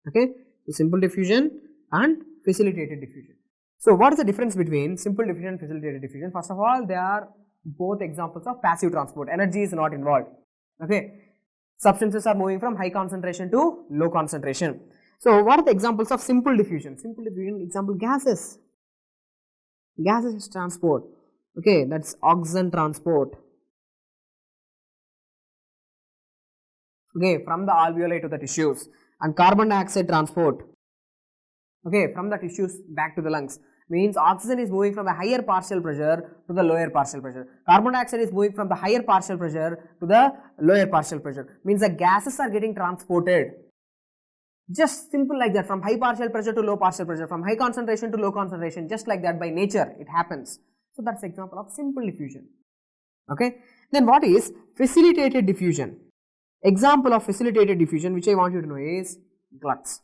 Okay, so simple diffusion and facilitated diffusion. So what is the difference between simple diffusion and facilitated diffusion? First of all, they are both examples of passive transport. Energy is not involved. Okay, substances are moving from high concentration to low concentration. So what are the examples of simple diffusion? Simple diffusion, example, gases. Gases transport. Okay, that's oxygen transport. Okay, from the alveoli to the tissues, and carbon dioxide transport. Okay, from the tissues back to the lungs, means oxygen is moving from the higher partial pressure to the lower partial pressure. Carbon dioxide is moving from the higher partial pressure to the lower partial pressure. Means the gases are getting transported. Just simple like that, from high partial pressure to low partial pressure, from high concentration to low concentration, just like that by nature it happens. So that's example of simple diffusion. Okay. Then what is facilitated diffusion? Example of facilitated diffusion which I want you to know is gluts.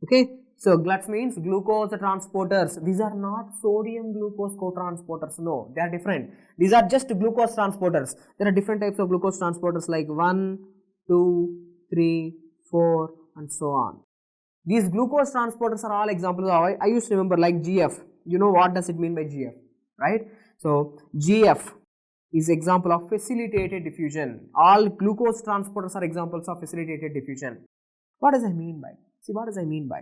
Okay. So gluts means glucose transporters. These are not sodium glucose co-transporters. No, they are different. These are just glucose transporters. There are different types of glucose transporters like 1, 2, 3, 4 and so on. These glucose transporters are all examples of, I used to remember like GF. You know what does it mean by GF, right? So GF is example of facilitated diffusion. All glucose transporters are examples of facilitated diffusion. What does I mean by? See, what does I mean by?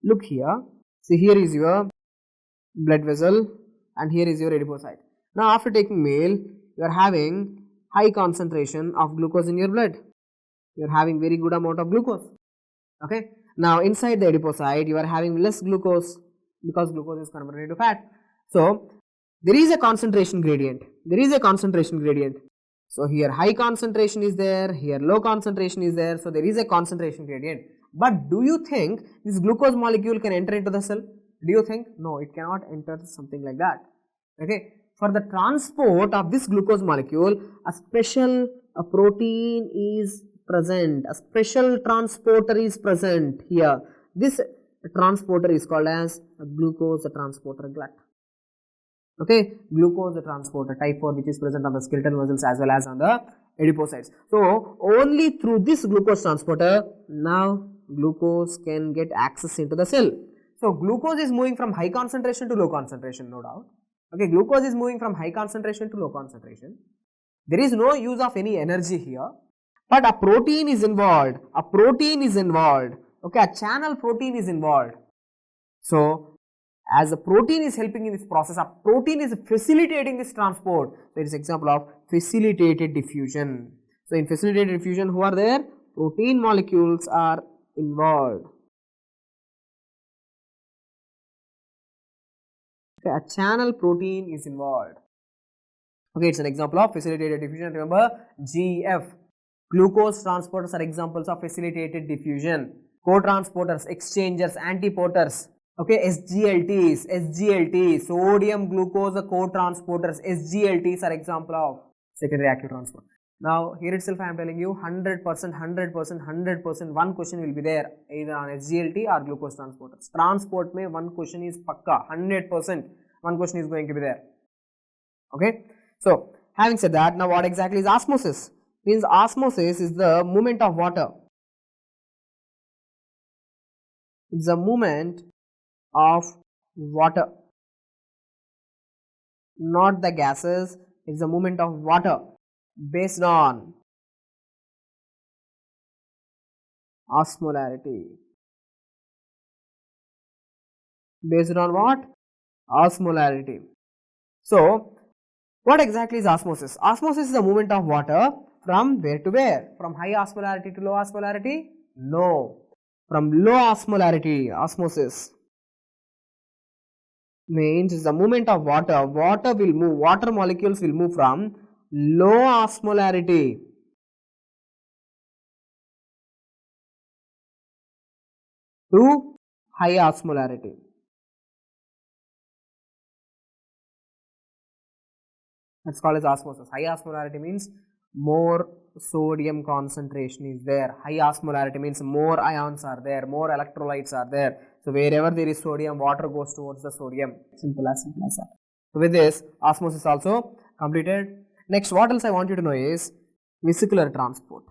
Look here. See, here is your blood vessel and here is your adipocyte. Now after taking meal, you are having high concentration of glucose in your blood. You are having very good amount of glucose. Okay. Now inside the adipocyte, you are having less glucose because glucose is converted into fat. So there is a concentration gradient. There is a concentration gradient. So here high concentration is there, here low concentration is there. So there is a concentration gradient. But do you think this glucose molecule can enter into the cell? Do you think? No, it cannot enter something like that. Okay. For the transport of this glucose molecule, a special protein is present. A special transporter is present here. This transporter is called as a glucose transporter glut. Okay, glucose transporter type 4 which is present on the skeletal muscles as well as on the adipocytes. So only through this glucose transporter now glucose can get access into the cell. So glucose is moving from high concentration to low concentration, no doubt. Okay, glucose is moving from high concentration to low concentration. There is no use of any energy here, but a protein is involved. A protein is involved. Okay, a channel protein is involved. So as a protein is helping in this process, a protein is facilitating this transport. So it is example of facilitated diffusion. So in facilitated diffusion, who are there? Protein molecules are involved. Okay, a channel protein is involved. Okay, it's an example of facilitated diffusion. Remember, GF, glucose transporters are examples of facilitated diffusion. Co-transporters, exchangers, antiporters. Okay, SGLTs, sodium glucose co-transporters, SGLTs are example of secondary active transport. Now here itself I am telling you 100%, one question will be there either on SGLT or glucose transporters. Transport mein one question is pakka, 100% one question is going to be there. Okay, so having said that, now what exactly is osmosis? Means osmosis is the movement of water. It's a movement of water, not the gases. It's the movement of water based on osmolarity. Based on what? Osmolarity. So what exactly is osmosis? Osmosis is the movement of water from where to where? From high osmolarity to low osmolarity? No, from low osmolarity. Osmosis means is the movement of water. Water will move, water molecules will move from low osmolarity to high osmolarity. That's called as osmosis. High osmolarity means more sodium concentration is there. High osmolarity means more ions are there, more electrolytes are there. So wherever there is sodium, water goes towards the sodium. Simple as that. So with this, osmosis also completed. Next, what else I want you to know is vesicular transport.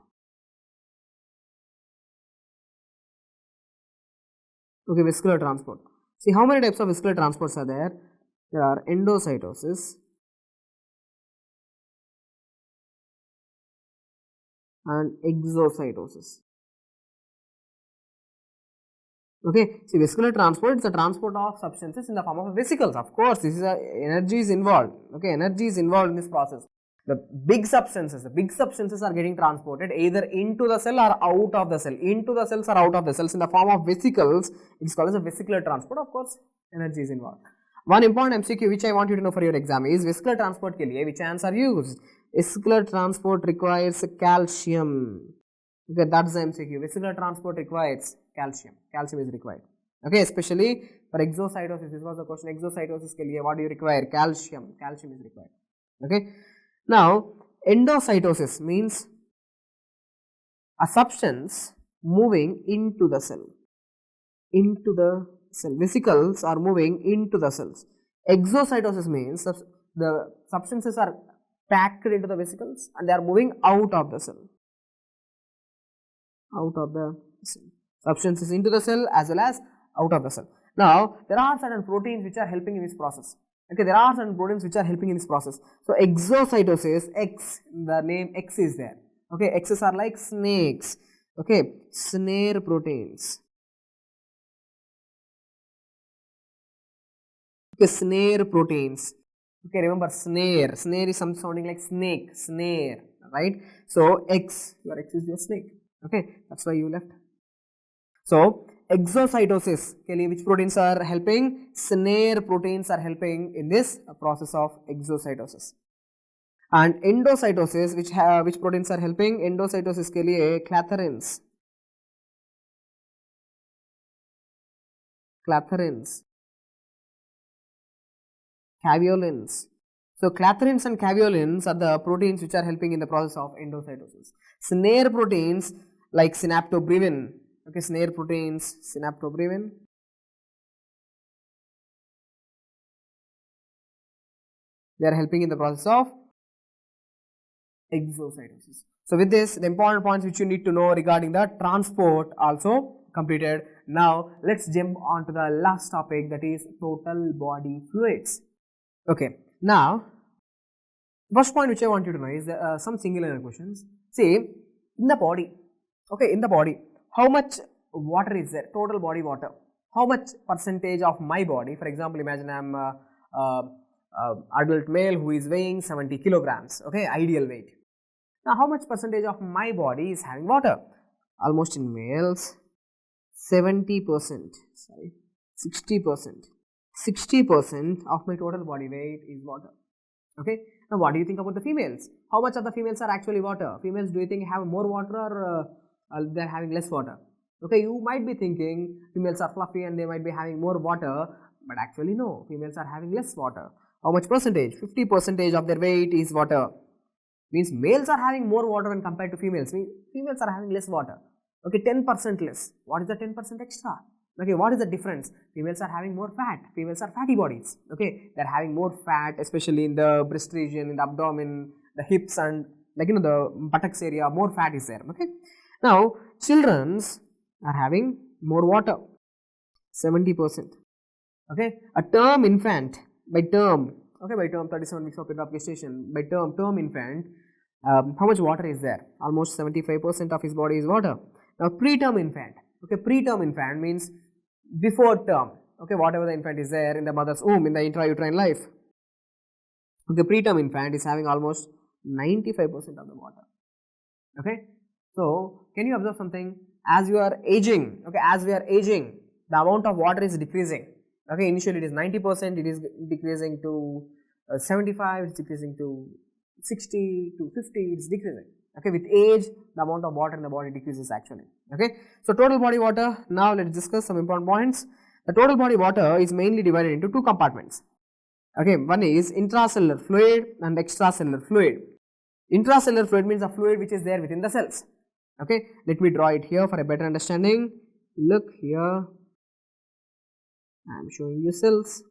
Okay, vesicular transport. See, how many types of vesicular transports are there? There are endocytosis and exocytosis. Okay, see, vesicular transport is the transport of substances in the form of vesicles. Of course, this is energy is involved. Okay, energy is involved in this process. The big substances are getting transported either into the cell or out of the cell, into the cells or out of the cells in the form of vesicles. It is called as a vesicular transport. Of course, energy is involved. One important MCQ which I want you to know for your exam is vesicular transport के लिए which ions are used? Vesicular transport requires calcium. Okay, that's the MCQ. Vesicular transport requires calcium. Calcium is required. Okay, especially for exocytosis. This was the question. Exocytosis के लिए what do you require? Calcium. Calcium is required. Okay. Now, endocytosis means a substance moving into the cell. Into the cell. Vesicles are moving into the cells. Exocytosis means the substances are packed into the vesicles and they are moving out of the cell. Out of the cell. Substances into the cell as well as out of the cell. Now, there are certain proteins which are helping in this process. Okay, there are certain proteins which are helping in this process. So, exocytosis, X, the name X is there. Okay, X's are like snakes. Okay, snare proteins. Okay, snare proteins. Okay, remember snare. Snare is some sounding like snake. Snare, right? So, X, your X is your snake. Okay, that's why you left. So, exocytosis ke liye which proteins are helping? Snare proteins are helping in this process of exocytosis. And endocytosis, which proteins are helping? Endocytosis ke liye clathrins. Clathrins. Caveolins. So, clathrins and caveolins are the proteins which are helping in the process of endocytosis. Snare proteins like synaptobrevin. Okay, snare proteins, synaptobrevin. They are helping in the process of exocytosis. So, with this, the important points which you need to know regarding the transport also completed. Now, let's jump on to the last topic, that is total body fluids. Okay, now, first point which I want you to know is some singular questions. See, in the body, okay, in the body, how much water is there? Total body water. How much percentage of my body? For example, imagine I am adult male who is weighing 70 kilograms. Okay, ideal weight. Now, how much percentage of my body is having water? Almost in males, 70%. Sorry, 60%. 60% of my total body weight is water. Okay. Now, what do you think about the females? How much of the females are actually water? Females, do you think have more water or they are having less water? Okay, you might be thinking females are fluffy and they might be having more water, but actually no, females are having less water. How much percentage? 50% of their weight is water. Means males are having more water when compared to females. Means females are having less water. Okay, 10% less. What is the 10% extra? Okay, what is the difference? Females are having more fat. Females are fatty bodies. Okay, they are having more fat, especially in the breast region, in the abdomen, the hips, and like the buttocks area. More fat is there. Okay. Now, children's are having more water. 70%. Okay, a term infant by term. Okay, by term 37 weeks of period of gestation. By term infant, how much water is there? Almost 75% of his body is water. Now, preterm infant. Okay, preterm infant means before term. Okay, whatever the infant is there in the mother's womb in the intrauterine life. Okay, preterm infant is having almost 95% of the water. Okay, so can you observe something? As you are aging, okay, as we are aging, the amount of water is decreasing. Okay, initially it is 90%, it is decreasing to 75, it is decreasing to 60 to 50, it is decreasing. Okay, with age, the amount of water in the body decreases actually. Okay, so total body water. Now let's discuss some important points. The total body water is mainly divided into two compartments. Okay, one is intracellular fluid and extracellular fluid. Intracellular fluid means the fluid which is there within the cells. Okay, let me draw it here for a better understanding. Look here, I am showing you cells.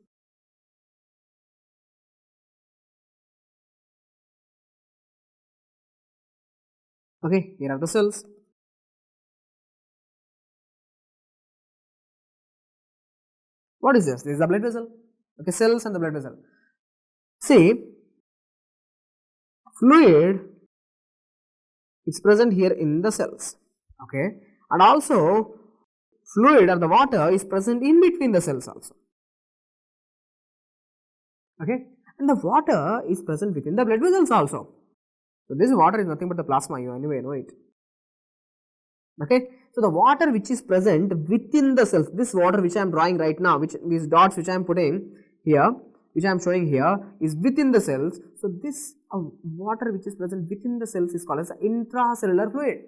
Okay, here are the cells. What is this? This is the blood vessel. Okay, cells and the blood vessel. See, fluid is present here in the cells. Okay, and also fluid or the water is present in between the cells also. Okay, and the water is present within the blood vessels also. So this water is nothing but the plasma, you anyway know it. Okay, so the water which is present within the cells, this water which I am drawing right now, which these dots which I am putting here, which I am showing here, is within the cells. So this water which is present within the cells is called as intracellular fluid.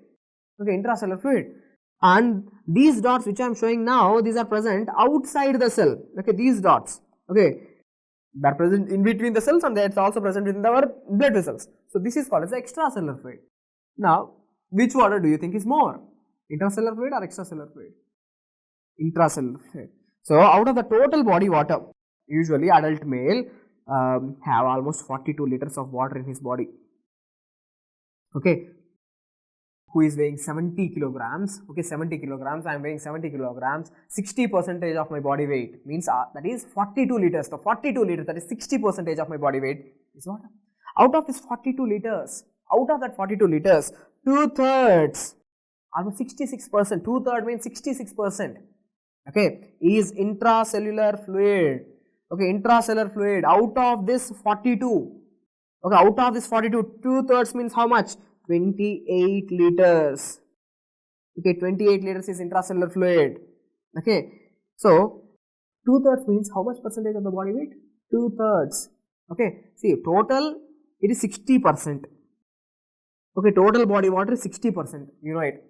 Okay, intracellular fluid. And these dots which I am showing now, these are present outside the cell. Okay, these dots. Okay, they are present in between the cells and they are also present within our blood vessels. So this is called as extracellular fluid. Now, which water do you think is more? Intracellular fluid or extracellular fluid? Intracellular fluid. So out of the total body water, usually adult male have almost 42 liters of water in his body. Okay, who is weighing 70 kilograms, okay, 70 kilograms, I am weighing 70 kilograms, 60% of my body weight means that is 42 liters, so 42 liters, that is 60% of my body weight is water. Out of this 42 liters, out of that 42 liters, 2/3, almost 66%, 2/3 means 66%, okay, is intracellular fluid. Okay, intracellular fluid. Out of this 42, okay, out of this 42, 2/3 means how much? 28 liters. Okay, 28 liters is intracellular fluid. Okay, so 2/3 means how much percentage of the body weight? 2/3. Okay, see, total it is 60%. Okay, total body water is 60%. You know it.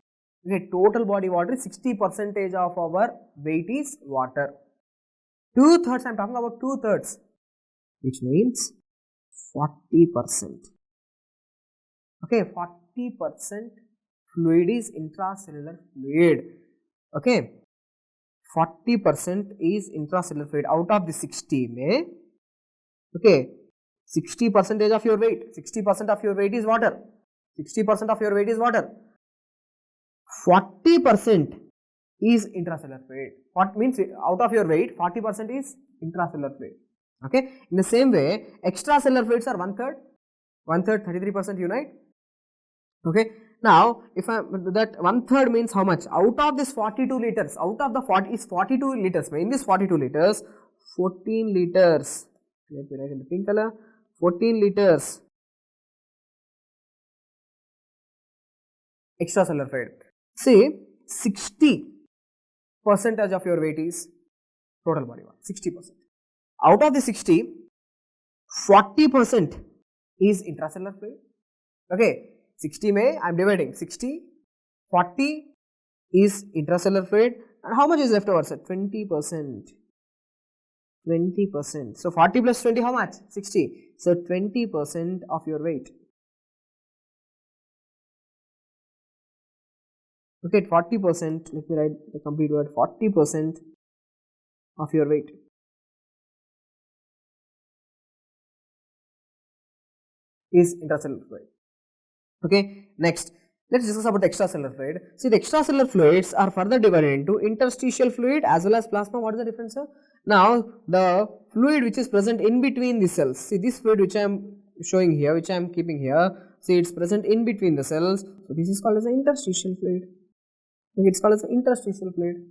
Okay, total body water is 60% of our weight is water. 2/3, I am talking about 2/3, which means 40%. Okay, 40% fluid is intracellular fluid. Okay, 40% is intracellular fluid. Out of the 60, okay, 60% of your weight, 60% of your weight is water. 60% of your weight is water. 40% is intracellular fluid. What means out of your weight, 40% is intracellular fluid. Okay, in the same way, extracellular fluids are 1/3, 1/3, 33% unite. Okay, now if that 1/3 means how much? Out of this 42 liters, out of the 40 is 42 liters. In this 42 liters, 14 liters. Let me write in the pink color. 14 liters extracellular fluid. See, 60% of your weight is total body weight. 60%. Out of the 60, 40% is intracellular fluid. Okay, 60 may I am dividing 60, 40 is intracellular fluid, and how much is left over? 20%. 20%. So 40 plus 20, how much? 60. So 20% of your weight. Okay, 40%. Let me write the complete word. 40% of your weight. Is intracellular fluid. Okay, next let's discuss about the extracellular fluid. See, the extracellular fluids are further divided into interstitial fluid as well as plasma. What is the difference, sir? Now, the fluid which is present in between the cells. See, this fluid which I am showing here, which I am keeping here, see, it's present in between the cells. So, this is called as the interstitial fluid. Okay, it's called as the interstitial fluid.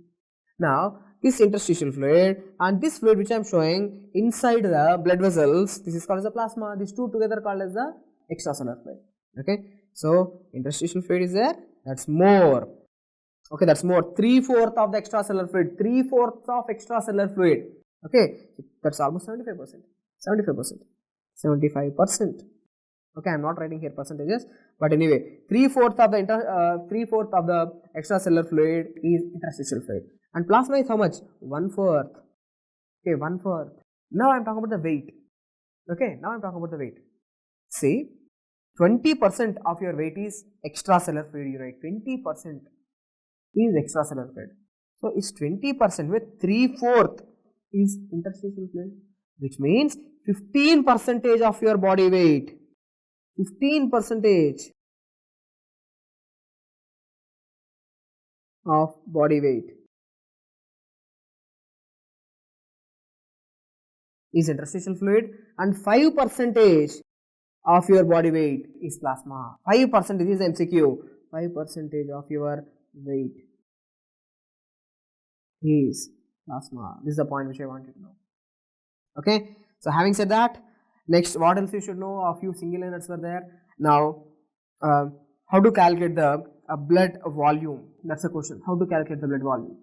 Now, this interstitial fluid and this fluid which I am showing inside the blood vessels, this is called as the plasma. These two together called as the extracellular fluid. Okay, so interstitial fluid is there. That's more. Okay, that's more. 3/4 of the extracellular fluid. 3/4 of extracellular fluid. Okay, that's almost 75%. 75%. 75%. Okay, I am not writing here percentages, but anyway, 3/4 of the 3/4 of the extracellular fluid is interstitial fluid, and plasma is how much? 1/4. Okay, 1/4. Now I am talking about the weight. Okay, now I am talking about the weight. See, 20% of your weight is extracellular fluid. You write 20% is extracellular fluid. So it's 20% with 3/4 is interstitial fluid, which means 15% of your body weight. 15% of body weight is interstitial fluid, and 5% of your body weight is plasma. 5% is MCQ. 5% of your weight is plasma. This is the point which I want you to know. Okay, so having said that, next what else you should know? A few single units were there. Now how to calculate the blood volume? That's the question. How to calculate the blood volume?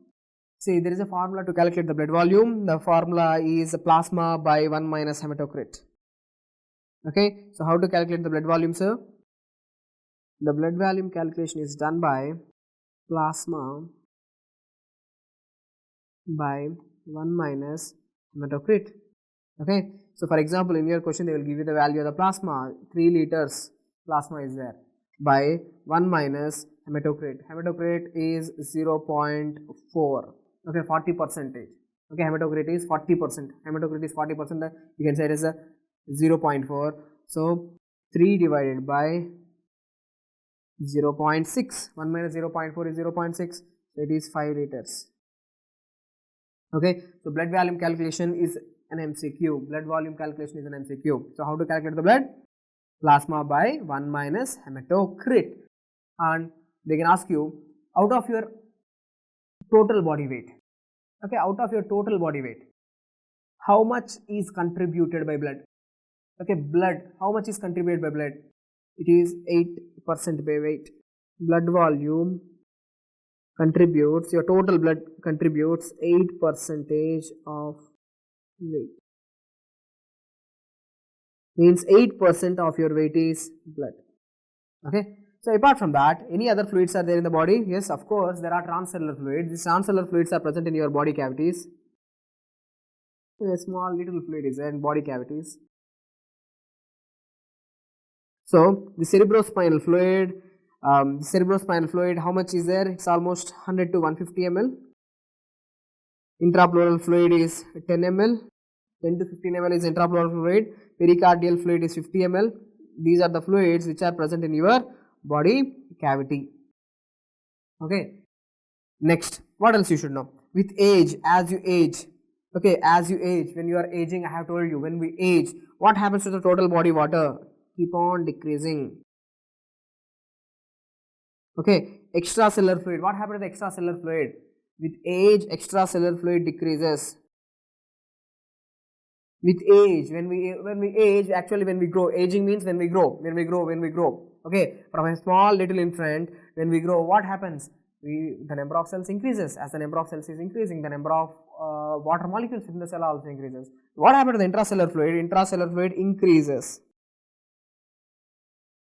See, there is a formula to calculate the blood volume. The formula is plasma by 1 minus hematocrit. Okay, so how to calculate the blood volume, sir? The blood volume calculation is done by plasma by 1 minus hematocrit. Okay, so for example, in your question they will give you the value of the plasma. 3 liters plasma is there, by 1 minus hematocrit. Hematocrit is 0.4. Okay, 40%. Okay, hematocrit is 40%. Hematocrit is 40%. You can say it as a 0.4. So 3 divided by 0.6. 1 minus 0.4 is 0.6. So it is 5 liters. Okay, so blood volume calculation is an MCQ. Blood volume calculation is an MCQ. So how to calculate the blood? Plasma by 1 minus hematocrit. And they can ask you, out of your total body weight, okay, out of your total body weight, how much is contributed by blood? Okay, blood, how much is contributed by blood? It is 8% by weight. Blood volume contributes, your total blood contributes 8% of weight. Means 8% of your weight is blood. Okay, so apart from that, any other fluids are there in the body? Yes, of course, there are transcellular fluids. These transcellular fluids are present in your body cavities. A small little fluid is there in body cavities. So the cerebrospinal fluid, how much is there? It's almost 100 to 150 ml. Intrapleural fluid is 10 ml. 10 to 15 ml is intrapleural fluid. Pericardial fluid is 50 ml. These are the fluids which are present in your body cavity. Okay. Next, what else you should know? With age, as you age, okay, as you age, when you are aging, I have told you, when we age, what happens to the total body water? Keep on decreasing. Okay, extracellular fluid, what happens to the extracellular fluid? With age, extracellular fluid decreases. With age, when we age, actually when we grow, aging means when we grow. Okay, from a small little infant, when we grow, what happens? The number of cells increases. As the number of cells is increasing, the number of water molecules in the cell also increases. What happens to the intracellular fluid? Intracellular fluid increases.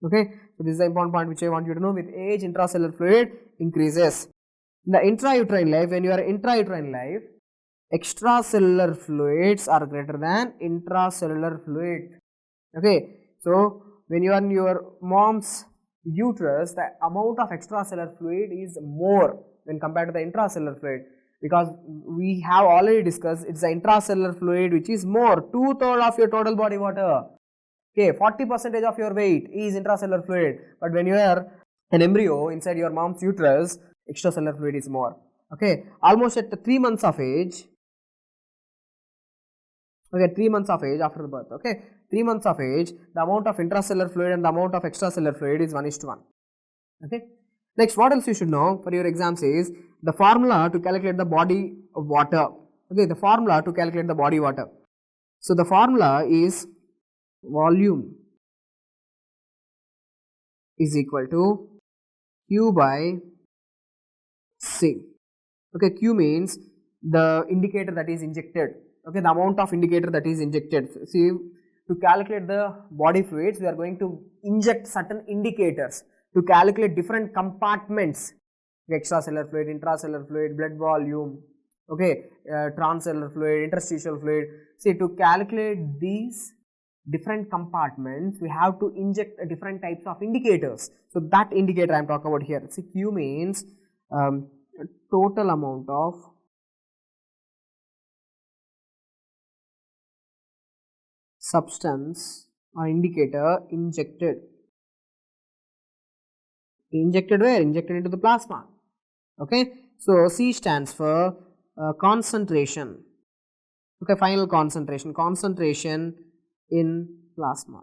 Okay, so this is the important point which I want you to know. With age, intracellular fluid increases. In the intrauterine life, when you are intrauterine life, extracellular fluids are greater than intracellular fluid. Okay, so when you are in your mom's uterus, the amount of extracellular fluid is more when compared to the intracellular fluid, because we have already discussed it's the intracellular fluid which is more, 2/3 of your total body water. Okay, 40% of your weight is intracellular fluid, but when you are an embryo inside your mom's uterus, extracellular fluid is more. Okay, almost at 3 months of age. Okay, 3 months of age after the birth. Okay, 3 months of age, the amount of intracellular fluid and the amount of extracellular fluid is 1:1. Okay, next, what else you should know for your exams is the formula to calculate the body water. Okay, the formula to calculate the body water. So the formula is volume is equal to Q by C. Okay, Q means the indicator that is injected. Okay, the amount of indicator that is injected. See, To calculate the body fluids, we are going to inject certain indicators to calculate different compartments, extracellular fluid, intracellular fluid, blood volume, okay, transcellular fluid, interstitial fluid. See, to calculate these different compartments, we have to inject different types of indicators. So that indicator I am talking about here. See, Q means total amount of substance or indicator injected. Injected where? Injected into the plasma. Okay. So C stands for concentration. Okay, final concentration. Concentration in plasma.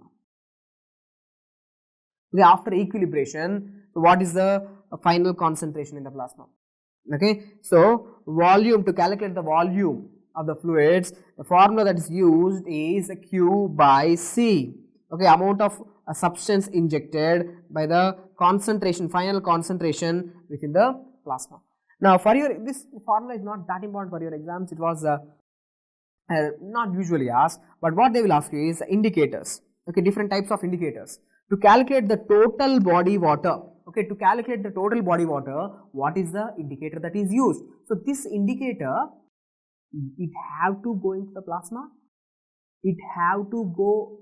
After equilibration, what is the final concentration in the plasma? Okay. So volume, to calculate the volume of the fluids, the formula that is used is Q by C. Okay, amount of a substance injected by the concentration, final concentration within the plasma. Now, for your, this formula is not that important for your exams. It was not usually asked, but what they will ask you is indicators. Okay, different types of indicators. To calculate the total body water, okay, to calculate the total body water, what is the indicator that is used? So this indicator, it have to go into the plasma, it have to go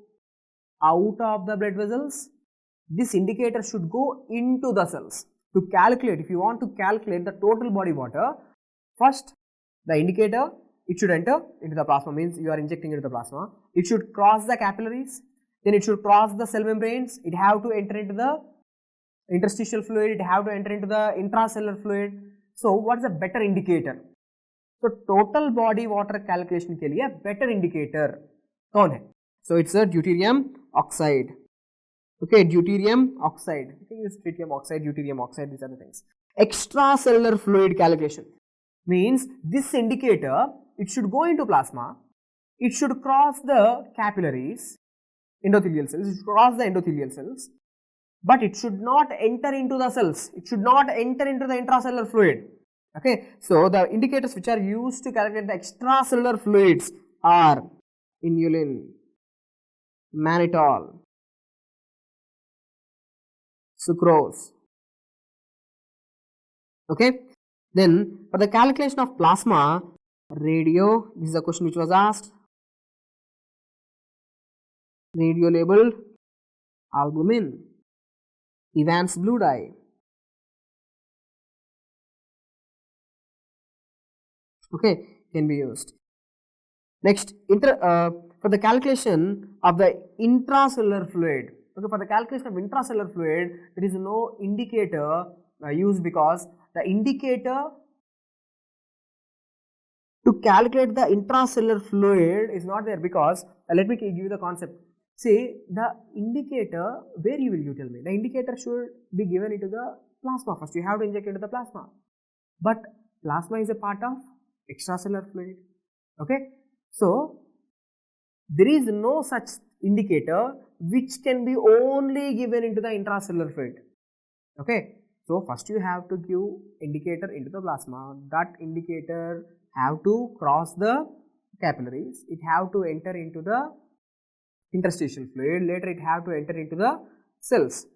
out of the blood vessels. This indicator should go into the cells. To calculate, if you want to calculate the total body water, first the indicator, it should enter into the plasma, means you are injecting into the plasma. It should cross the capillaries, then it should cross the cell membranes, it have to enter into the interstitial fluid, it have to enter into the intracellular fluid. So what is a better indicator? So total body water calculation के लिए better indicator कौन है? So it's a deuterium oxide. Okay, deuterium oxide. You can use tritium oxide, deuterium oxide, these are the things. Extracellular fluid calculation means this indicator, it should go into plasma, it should cross the capillaries, endothelial cells, it should cross the endothelial cells, but it should not enter into the cells, it should not enter into the intracellular fluid. Okay, so the indicators which are used to calculate the extracellular fluids are inulin, mannitol, sucrose. Okay, then for the calculation of plasma, radio, this is a question which was asked, radio labeled albumin, Evans blue dye. Okay, can be used. Next, for the calculation of the intracellular fluid. Okay, for the calculation of intracellular fluid, there is no indicator used, because the indicator to calculate the intracellular fluid is not there, because let me give you the concept. See, the indicator, where you will tell me? The indicator should be given into the plasma first. You have to inject into the plasma. But plasma is a part of extracellular fluid. Okay, so there is no such indicator which can be only given into the intracellular fluid. Okay, so first you have to give indicator into the plasma. That indicator have to cross the capillaries, it have to enter into the interstitial fluid, later it have to enter into the cells.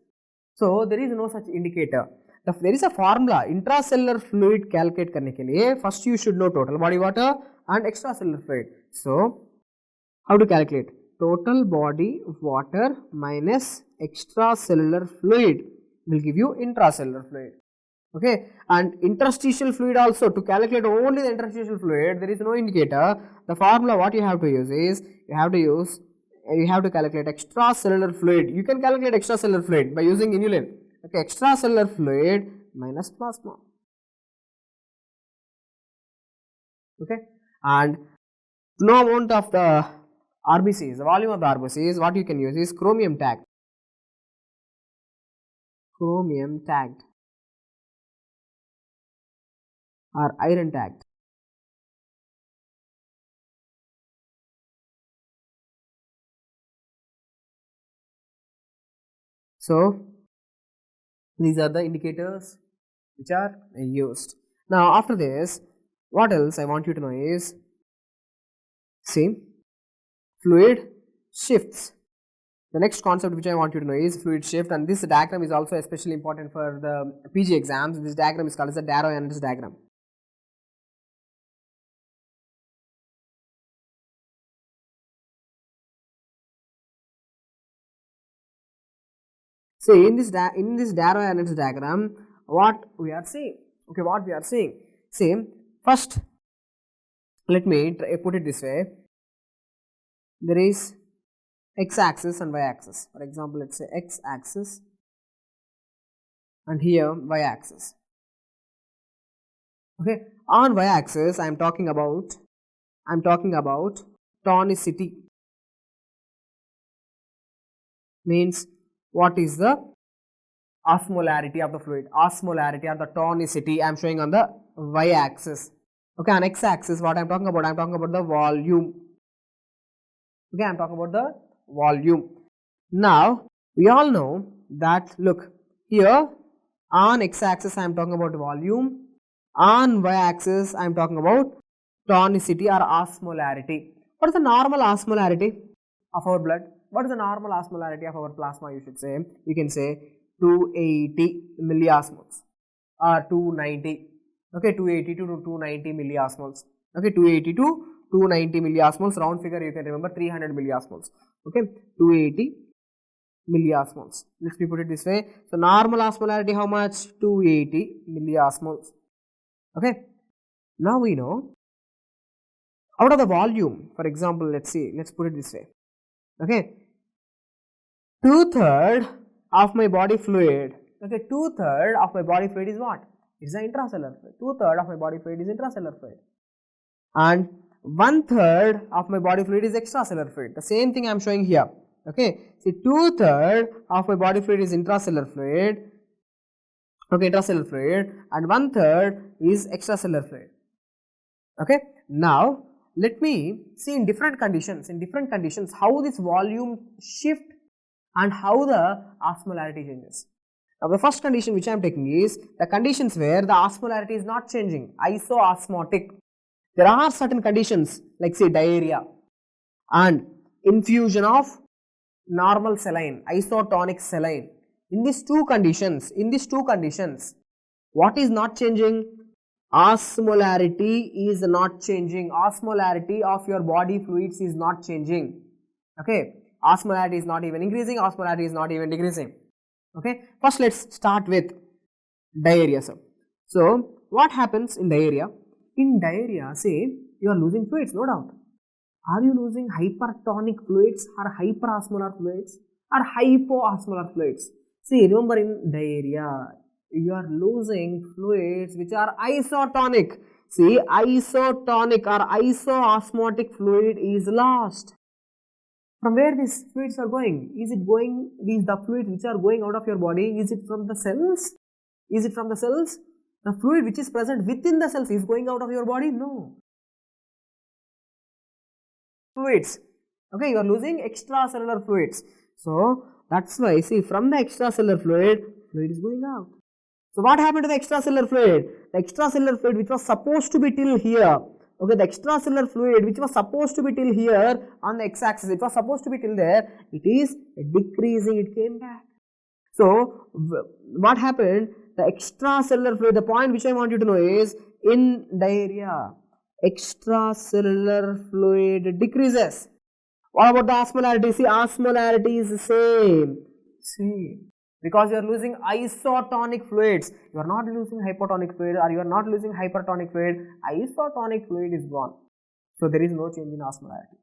So there is no such indicator. There is a formula, intracellular fluid calculate करने के लिए first you should know total body water and extracellular fluid. So how to calculate? Total body water minus extracellular fluid will give you intracellular fluid. Okay, and interstitial fluid also, to calculate only the interstitial fluid, there is no indicator. The formula what you have to use is, you have to calculate extracellular fluid. You can calculate extracellular fluid by using inulin. Okay, extracellular fluid minus plasma. Okay, and to know amount of the RBCs, the volume of the RBCs, what you can use is chromium tagged. Chromium tagged or iron tagged. So these are the indicators which are used. Now after this, what else I want you to know is, see, fluid shifts. The next concept which I want you to know is fluid shift, and this diagram is also especially important for the PG exams. This diagram is called as the Darrow Yannis diagram. See, in this Darrow Yannis diagram, what we are seeing? Okay, what we are seeing? See, first, let me put it this way. There is x-axis and y-axis. For example, let's say x-axis and here y-axis. Okay, on y-axis, I am talking about tonicity. Means what is the osmolarity of the fluid? Osmolarity or the tonicity I am showing on the y-axis. Okay, on x-axis, what I am talking about? I am talking about the volume. Okay, I am talking about the volume. Now, we all know that, look, here on x-axis I am talking about volume, on y-axis I am talking about tonicity or osmolarity. What is the normal osmolarity of our blood? What is the normal osmolarity of our plasma, you should say? You can say 280 milliosmoles or 290. Okay, 280 to 290 milliosmoles. Okay, 280 to 290 milliosmoles, round figure you can remember 300 milliosmoles. Okay, 280 milliosmoles. Let me put it this way. So, normal osmolarity how much? 280 milliosmoles. Okay, now we know out of the volume, for example, let's put it this way. Okay, 2/3 of my body fluid. Okay, 2/3 of my body fluid is what? It's the intracellular fluid. 2/3 of my body fluid is intracellular fluid, and 1/3 of my body fluid is extracellular fluid. The same thing I am showing here. Okay, see, 2/3 of my body fluid is intracellular fluid. Okay, intracellular fluid, and 1/3 is extracellular fluid. Okay, now let me see in different conditions how this volume shift and how the osmolarity changes. Now, the first condition which I am taking is the conditions where the osmolarity is not changing, isoosmotic. There are certain conditions like say diarrhea and infusion of normal saline, isotonic saline. In these two conditions, what is not changing? Osmolarity is not changing. Osmolarity of your body fluids is not changing. Okay, osmolarity is not even increasing, osmolarity is not even decreasing. Okay, first let's start with diarrhea. So, what happens in diarrhea? In diarrhea, say you are losing fluids, no doubt. Are you losing hypertonic fluids or hyperosmolar fluids or hypoosmolar fluids? See, remember in diarrhea, you are losing fluids which are isotonic. See, isotonic or isoosmotic fluid is lost. From where these fluids are going? Is it going, the fluids which are going out of your body, is it from the cells? Is it from the cells? The fluid which is present within the cells is going out of your body? No. Fluids. Okay, you are losing extracellular fluids. So, that's why, see, from the extracellular fluid is going out. So, what happened to the extracellular fluid? The extracellular fluid which was supposed to be till here. Okay, the extracellular fluid which was supposed to be till here on the x-axis, it was supposed to be till there, it is decreasing, it came back. So, what happened? The extracellular fluid, the point which I want you to know is, in diarrhea, extracellular fluid decreases. What about the osmolarity? See, osmolarity is the same. Because you are losing isotonic fluids, you are not losing hypotonic fluid or you are not losing hypertonic fluid, isotonic fluid is gone. So, there is no change in osmolarity.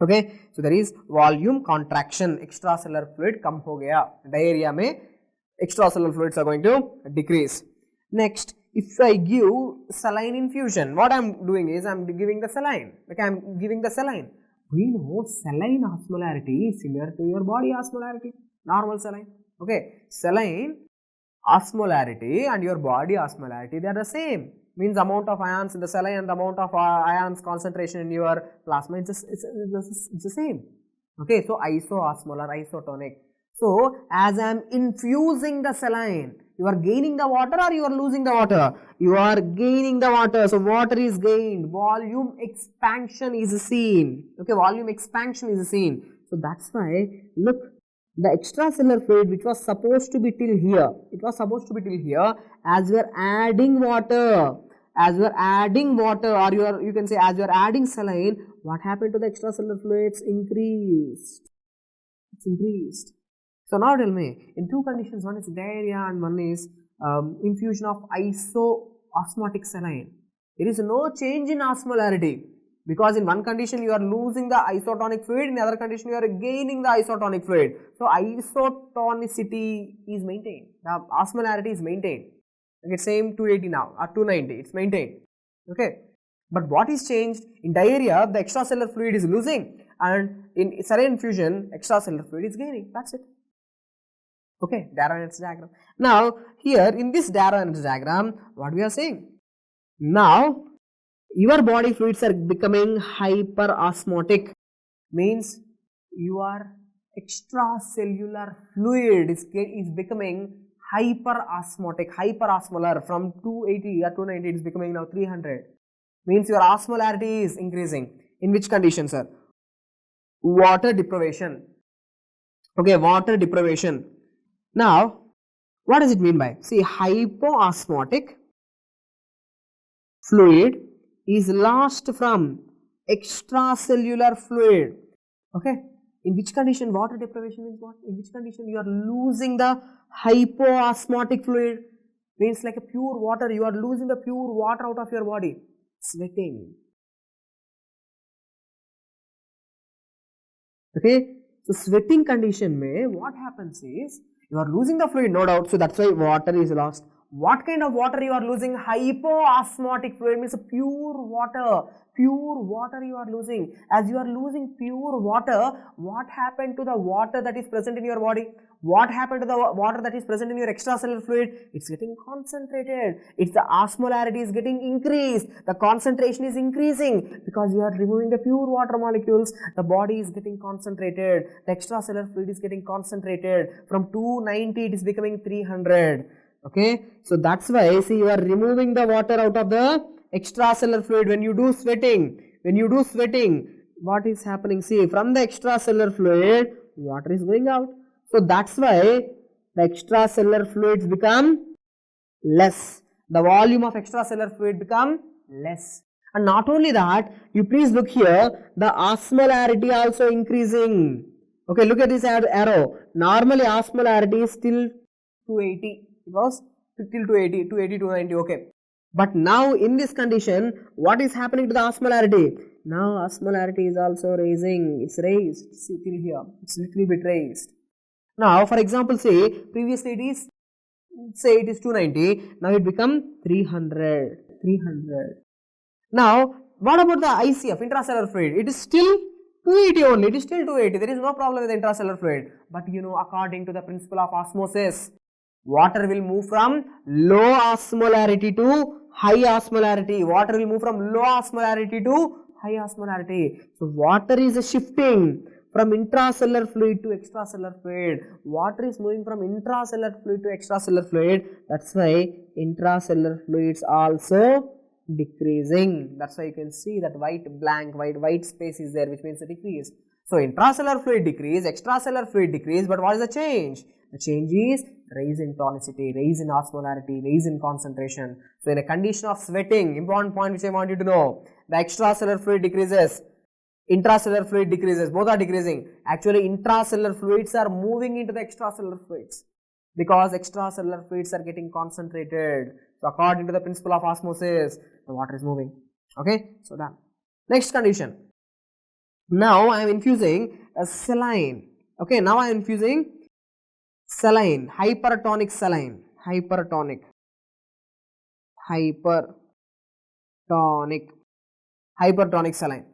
Okay, so there is volume contraction, extracellular fluid come ho gaya. Diarrhea mein extracellular fluids are going to decrease. Next, if I give saline infusion, what I am doing is I am giving the saline. Okay, I am giving the saline. We know saline osmolarity is similar to your body osmolarity, normal saline. Okay, saline osmolarity and your body osmolarity, they are the same. Means amount of ions in the saline and the amount of ions concentration in your plasma, it's the same. Okay, so isoosmolar, isotonic. So, as I am infusing the saline, you are gaining the water or you are losing the water? You are gaining the water. So, water is gained, volume expansion is seen. Okay, volume expansion is seen. So, So that's why, look, the extracellular fluid which was supposed to be till here, it was supposed to be till here, as we are adding water, or you can say as you are adding saline, what happened to the extracellular fluids? Increased. It's increased. So now tell me, in two conditions, one is diarrhea and one is infusion of isoosmotic saline. There is no change in osmolarity, because in one condition you are losing the isotonic fluid, in the other condition you are gaining the isotonic fluid. So isotonicity is maintained, the osmolarity is maintained. Okay, same 280 now or 290, it's maintained. Okay, but what is changed? In diarrhea, the extracellular fluid is losing, and in saline infusion, extracellular fluid is gaining. That's it. Okay, Darrow-Enertz diagram. Now, here in this Darrow-Enertz diagram, what we are saying? Now, your body fluids are becoming hyperosmotic, means your extracellular fluid is becoming hyperosmolar. From 280 or 290 it is becoming now 300, means your osmolarity is increasing. In which condition, sir? Water deprivation. Okay, water deprivation. Now, what does it mean by? See, hypoosmotic fluid is lost from extracellular fluid. Okay, in which condition water deprivation is what? In which condition you are losing the hypoosmotic fluid, means like a pure water, you are losing the pure water out of your body. Sweating. Okay, so sweating condition may, what happens is, you are losing the fluid, no doubt, so that's why water is lost. What kind of water you are losing? Hypoosmotic fluid, means pure water you are losing. As you are losing pure water, what happened to the water that is present in your body? What happened to the water that is present in your extracellular fluid? It's getting concentrated. It's the osmolarity is getting increased. The concentration is increasing because you are removing the pure water molecules. The body is getting concentrated. The extracellular fluid is getting concentrated. From 290 it is becoming 300. Okay, so that's why, see, you are removing the water out of the extracellular fluid. When you do sweating, what is happening? See, from the extracellular fluid, water is going out. So that's why the extracellular fluids become less. The volume of extracellular fluid become less. And not only that, you please look here, the osmolarity also increasing. Okay, look at this arrow. Normally osmolarity is still 280. It was till 280, 290, okay. But now in this condition, what is happening to the osmolarity? Now osmolarity is also raising. It's raised. See, till here, it's little bit raised. Now, for example, say previously it is, say it is 290. Now it become 300. Now, what about the ICF, intracellular fluid? It is still 280 only. It is still 280. There is no problem with the intracellular fluid. But you know, according to the principle of osmosis, water will move from low osmolarity to high osmolarity. Water will move from low osmolarity to high osmolarity. So, water is shifting from intracellular fluid to extracellular fluid. Water is moving from intracellular fluid to extracellular fluid. That's why intracellular fluids also decreasing. That's why you can see that white space is there, which means a decrease. So, intracellular fluid decrease, extracellular fluid decrease, but what is the change? The change is rise in tonicity, rise in osmolarity, rise in concentration. So, in a condition of sweating, important point which I want you to know, the extracellular fluid decreases, intracellular fluid decreases, both are decreasing. Actually, intracellular fluids are moving into the extracellular fluids because extracellular fluids are getting concentrated. So, according to the principle of osmosis, the water is moving. Okay, so done. Next condition. Now, I am infusing a saline. Okay, now I am infusing saline, hypertonic saline, hypertonic saline.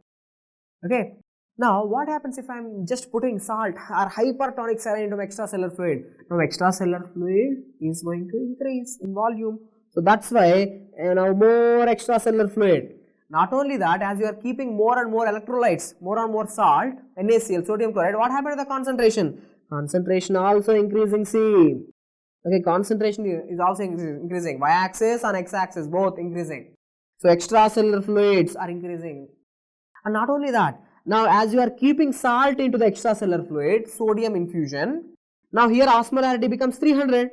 Okay. Now, what happens if I am just putting salt or hypertonic saline into extracellular fluid? Now, extracellular fluid is going to increase in volume. So, that's why now more extracellular fluid. Not only that, as you are keeping more and more electrolytes, more and more salt, NaCl, sodium chloride, what happened to the concentration? Concentration also increasing, see. Okay, concentration is also increasing. Y-axis and x-axis both increasing. So, extracellular fluids are increasing. And not only that, Now as you are keeping salt into the extracellular fluid, sodium infusion, now here osmolarity becomes 300.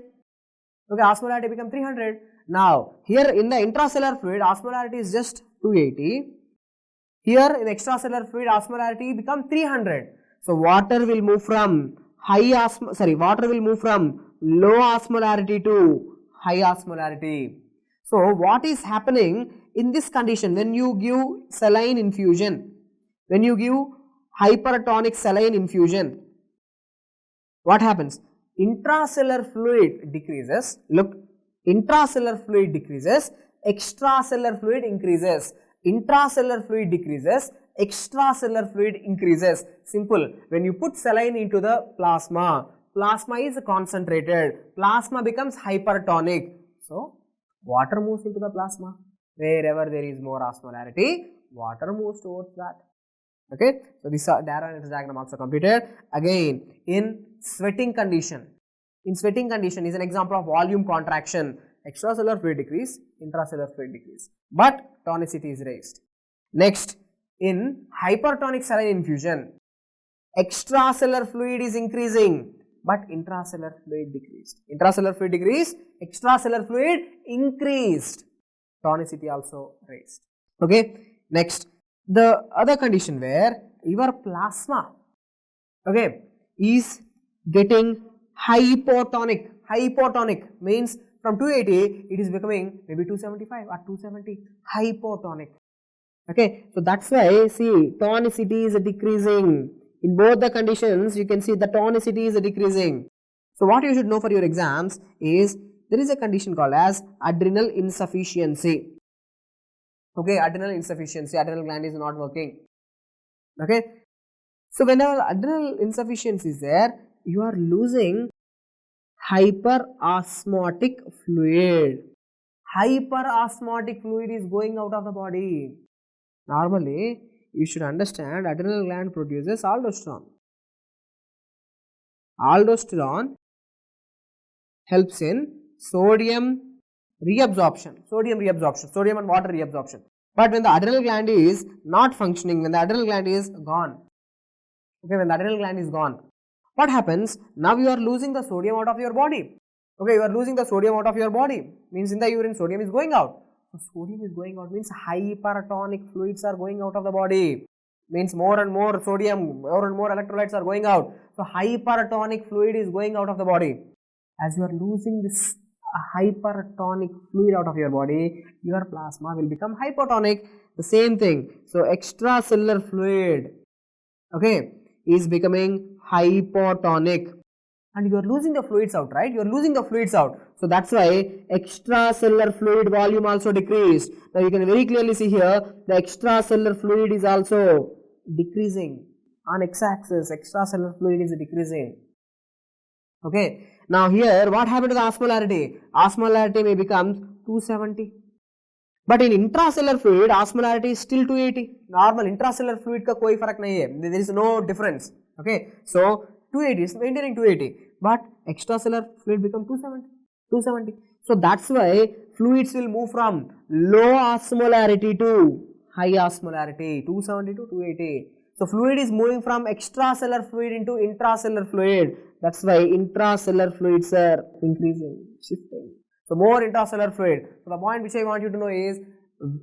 Okay, osmolarity becomes 300. Now here in the intracellular fluid, osmolarity is just 280. Here in extracellular fluid, osmolarity becomes 300. So water will move from water will move from low osmolarity to high osmolarity. So what is happening in this condition when you give saline infusion, when you give hypertonic saline infusion, what happens? Intracellular fluid decreases. Look, intracellular fluid decreases, extracellular fluid increases. Intracellular fluid decreases, extracellular fluid increases. Simple. When you put saline into the plasma, plasma is concentrated, plasma becomes hypertonic. So water moves into the plasma. Wherever there is more osmolarity, water moves towards that. Okay, so this diagram also completed. Again, in sweating condition is an example of volume contraction. Extracellular fluid decrease, intracellular fluid decrease, but tonicity is raised. Next, in hypertonic saline infusion, extracellular fluid is increasing, but intracellular fluid decreased. Intracellular fluid decreased, extracellular fluid increased, tonicity also raised. Okay, next, the other condition where your plasma, okay, is getting hypotonic. Hypotonic means from 280 it is becoming maybe 275 or 270, hypotonic. Okay, so that's why see tonicity is decreasing. In both the conditions you can see the tonicity is decreasing. So what you should know for your exams is there is a condition called as adrenal insufficiency. Okay, adrenal insufficiency, adrenal gland is not working. Okay, so whenever adrenal insufficiency is there, you are losing hyperosmotic fluid. Hyperosmotic fluid is going out of the body. Normally, you should understand adrenal gland produces aldosterone. Aldosterone helps in sodium reabsorption, sodium and water reabsorption. But when the adrenal gland is not functioning, when the adrenal gland is gone, okay, when the adrenal gland is gone, what happens? Now you are losing the sodium out of your body. Okay, you are losing the sodium out of your body, means in the urine sodium is going out. So sodium is going out means hypertonic fluids are going out of the body, means more and more sodium, more and more electrolytes are going out. So hypertonic fluid is going out of the body. As you are losing this hypertonic fluid out of your body, your plasma will become hypotonic. The same thing. So extracellular fluid, okay, is becoming hypotonic, and you are losing the fluids out, right? You are losing the fluids out. So that's why extracellular fluid volume also decreased. Now you can very clearly see here the extracellular fluid is also decreasing on x-axis. Extracellular fluid is decreasing. Okay. Now here what happened to the osmolarity? Osmolarity may become 270. But in intracellular fluid, osmolarity is still 280. Normal intracellular fluid का कोई फर्क नहीं है. There is no difference. Okay. So 280 is maintaining 280. But extracellular fluid become 270. So that's why fluids will move from low osmolarity to high osmolarity, 270 to 280. So fluid is moving from extracellular fluid into intracellular fluid. That's why intracellular fluids are increasing, shifting. So more intracellular fluid. So the point which I want you to know is,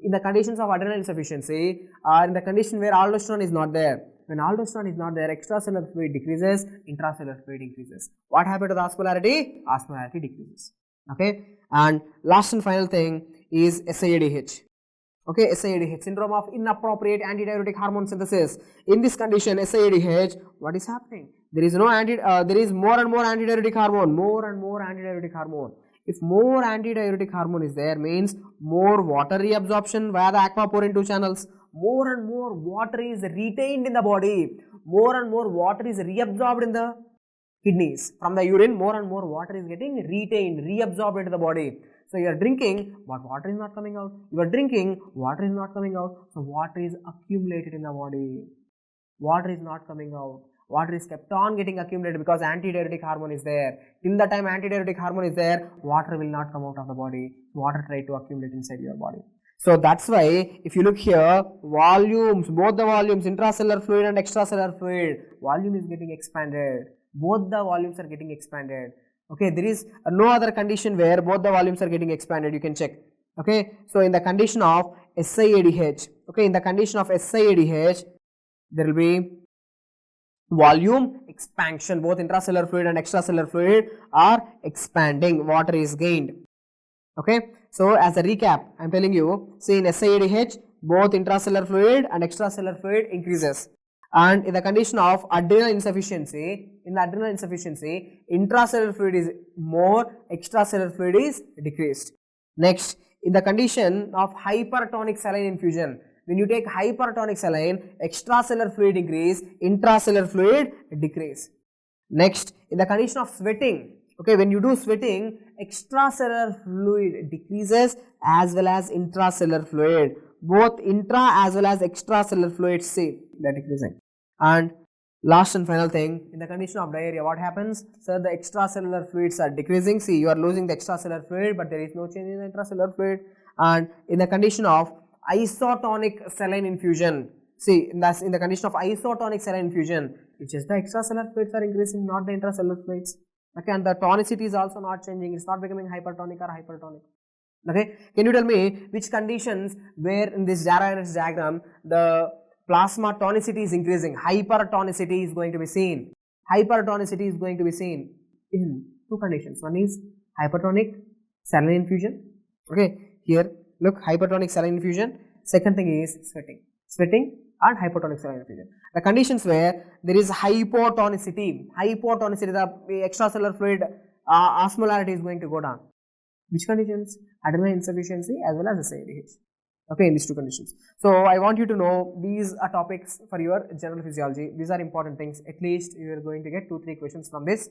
in the conditions of adrenal insufficiency, or in the condition where aldosterone is not there, when aldosterone is not there, extracellular fluid decreases, intracellular fluid increases. What happened to the osmolarity? Osmolarity decreases. Okay, and last and final thing is SIADH. Okay, SIADH, syndrome of inappropriate antidiuretic hormone synthesis. In this condition, SIADH, what is happening? There is no there is more and more antidiuretic hormone, more and more antidiuretic hormone. If more antidiuretic hormone is there, means more water reabsorption via the aquaporin 2 channels. More and more water is retained in the body. More and more water is reabsorbed in the kidneys. From the urine, more and more water is getting retained, reabsorbed into the body. So you are drinking, but water is not coming out. You are drinking, water is not coming out. So water is accumulated in the body. Water is not coming out. Water is kept on getting accumulated because antidiuretic hormone is there. Till the time antidiuretic hormone is there, water will not come out of the body. Water try to accumulate inside your body. So that's why if you look here, volumes, both the volumes, intracellular fluid and extracellular fluid, volume is getting expanded. Both the volumes are getting expanded. Okay, there is no other condition where both the volumes are getting expanded. You can check. Okay, so in the condition of SiADH, okay, in the condition of SiADH, there will be volume expansion. Both intracellular fluid and extracellular fluid are expanding. Water is gained. Okay, so as a recap, I am telling you, see in SiADH, both intracellular fluid and extracellular fluid increases, and in the condition of adrenal insufficiency, intracellular fluid is more, extracellular fluid is decreased. Next, in the condition of hypertonic saline infusion, when you take hypertonic saline, extracellular fluid increase, intracellular fluid decrease. Next, in the condition of sweating, okay, when you do sweating, extracellular fluid decreases as well as intracellular fluid. Both intra as well as extracellular fluids, see, they are decreasing. And last and final thing, in the condition of diarrhea, what happens? Sir, the extracellular fluids are decreasing. See, you are losing the extracellular fluid, but there is no change in the intracellular fluid. And in the condition of isotonic saline infusion, see, in the condition of isotonic saline infusion, it's just the extracellular fluids are increasing, not the intracellular fluids. Okay, and the tonicity is also not changing, it's not becoming hypertonic or hypertonic. Okay, can you tell me which conditions where in this Jarrah-Heinrich diagram the plasma tonicity is increasing, hypertonicity is going to be seen? Hypertonicity is going to be seen in two conditions. One is hypertonic saline infusion. Okay, here look, hypertonic saline infusion. Second thing is sweating and hypotonic saline infusion. The conditions where there is hypotonicity, the extracellular fluid osmolarity is going to go down. Which conditions? Adrenal insufficiency as well as SiADH. Okay, in these two conditions. So I want you to know these are topics for your general physiology. These are important things. At least you are going to get 2-3 questions from this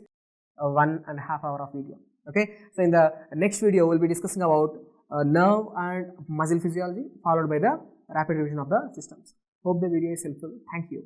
1.5 hour of video. Okay, so in the next video we will be discussing about nerve and muscle physiology, followed by the rapid revision of the systems. Hope the video is helpful. Thank you.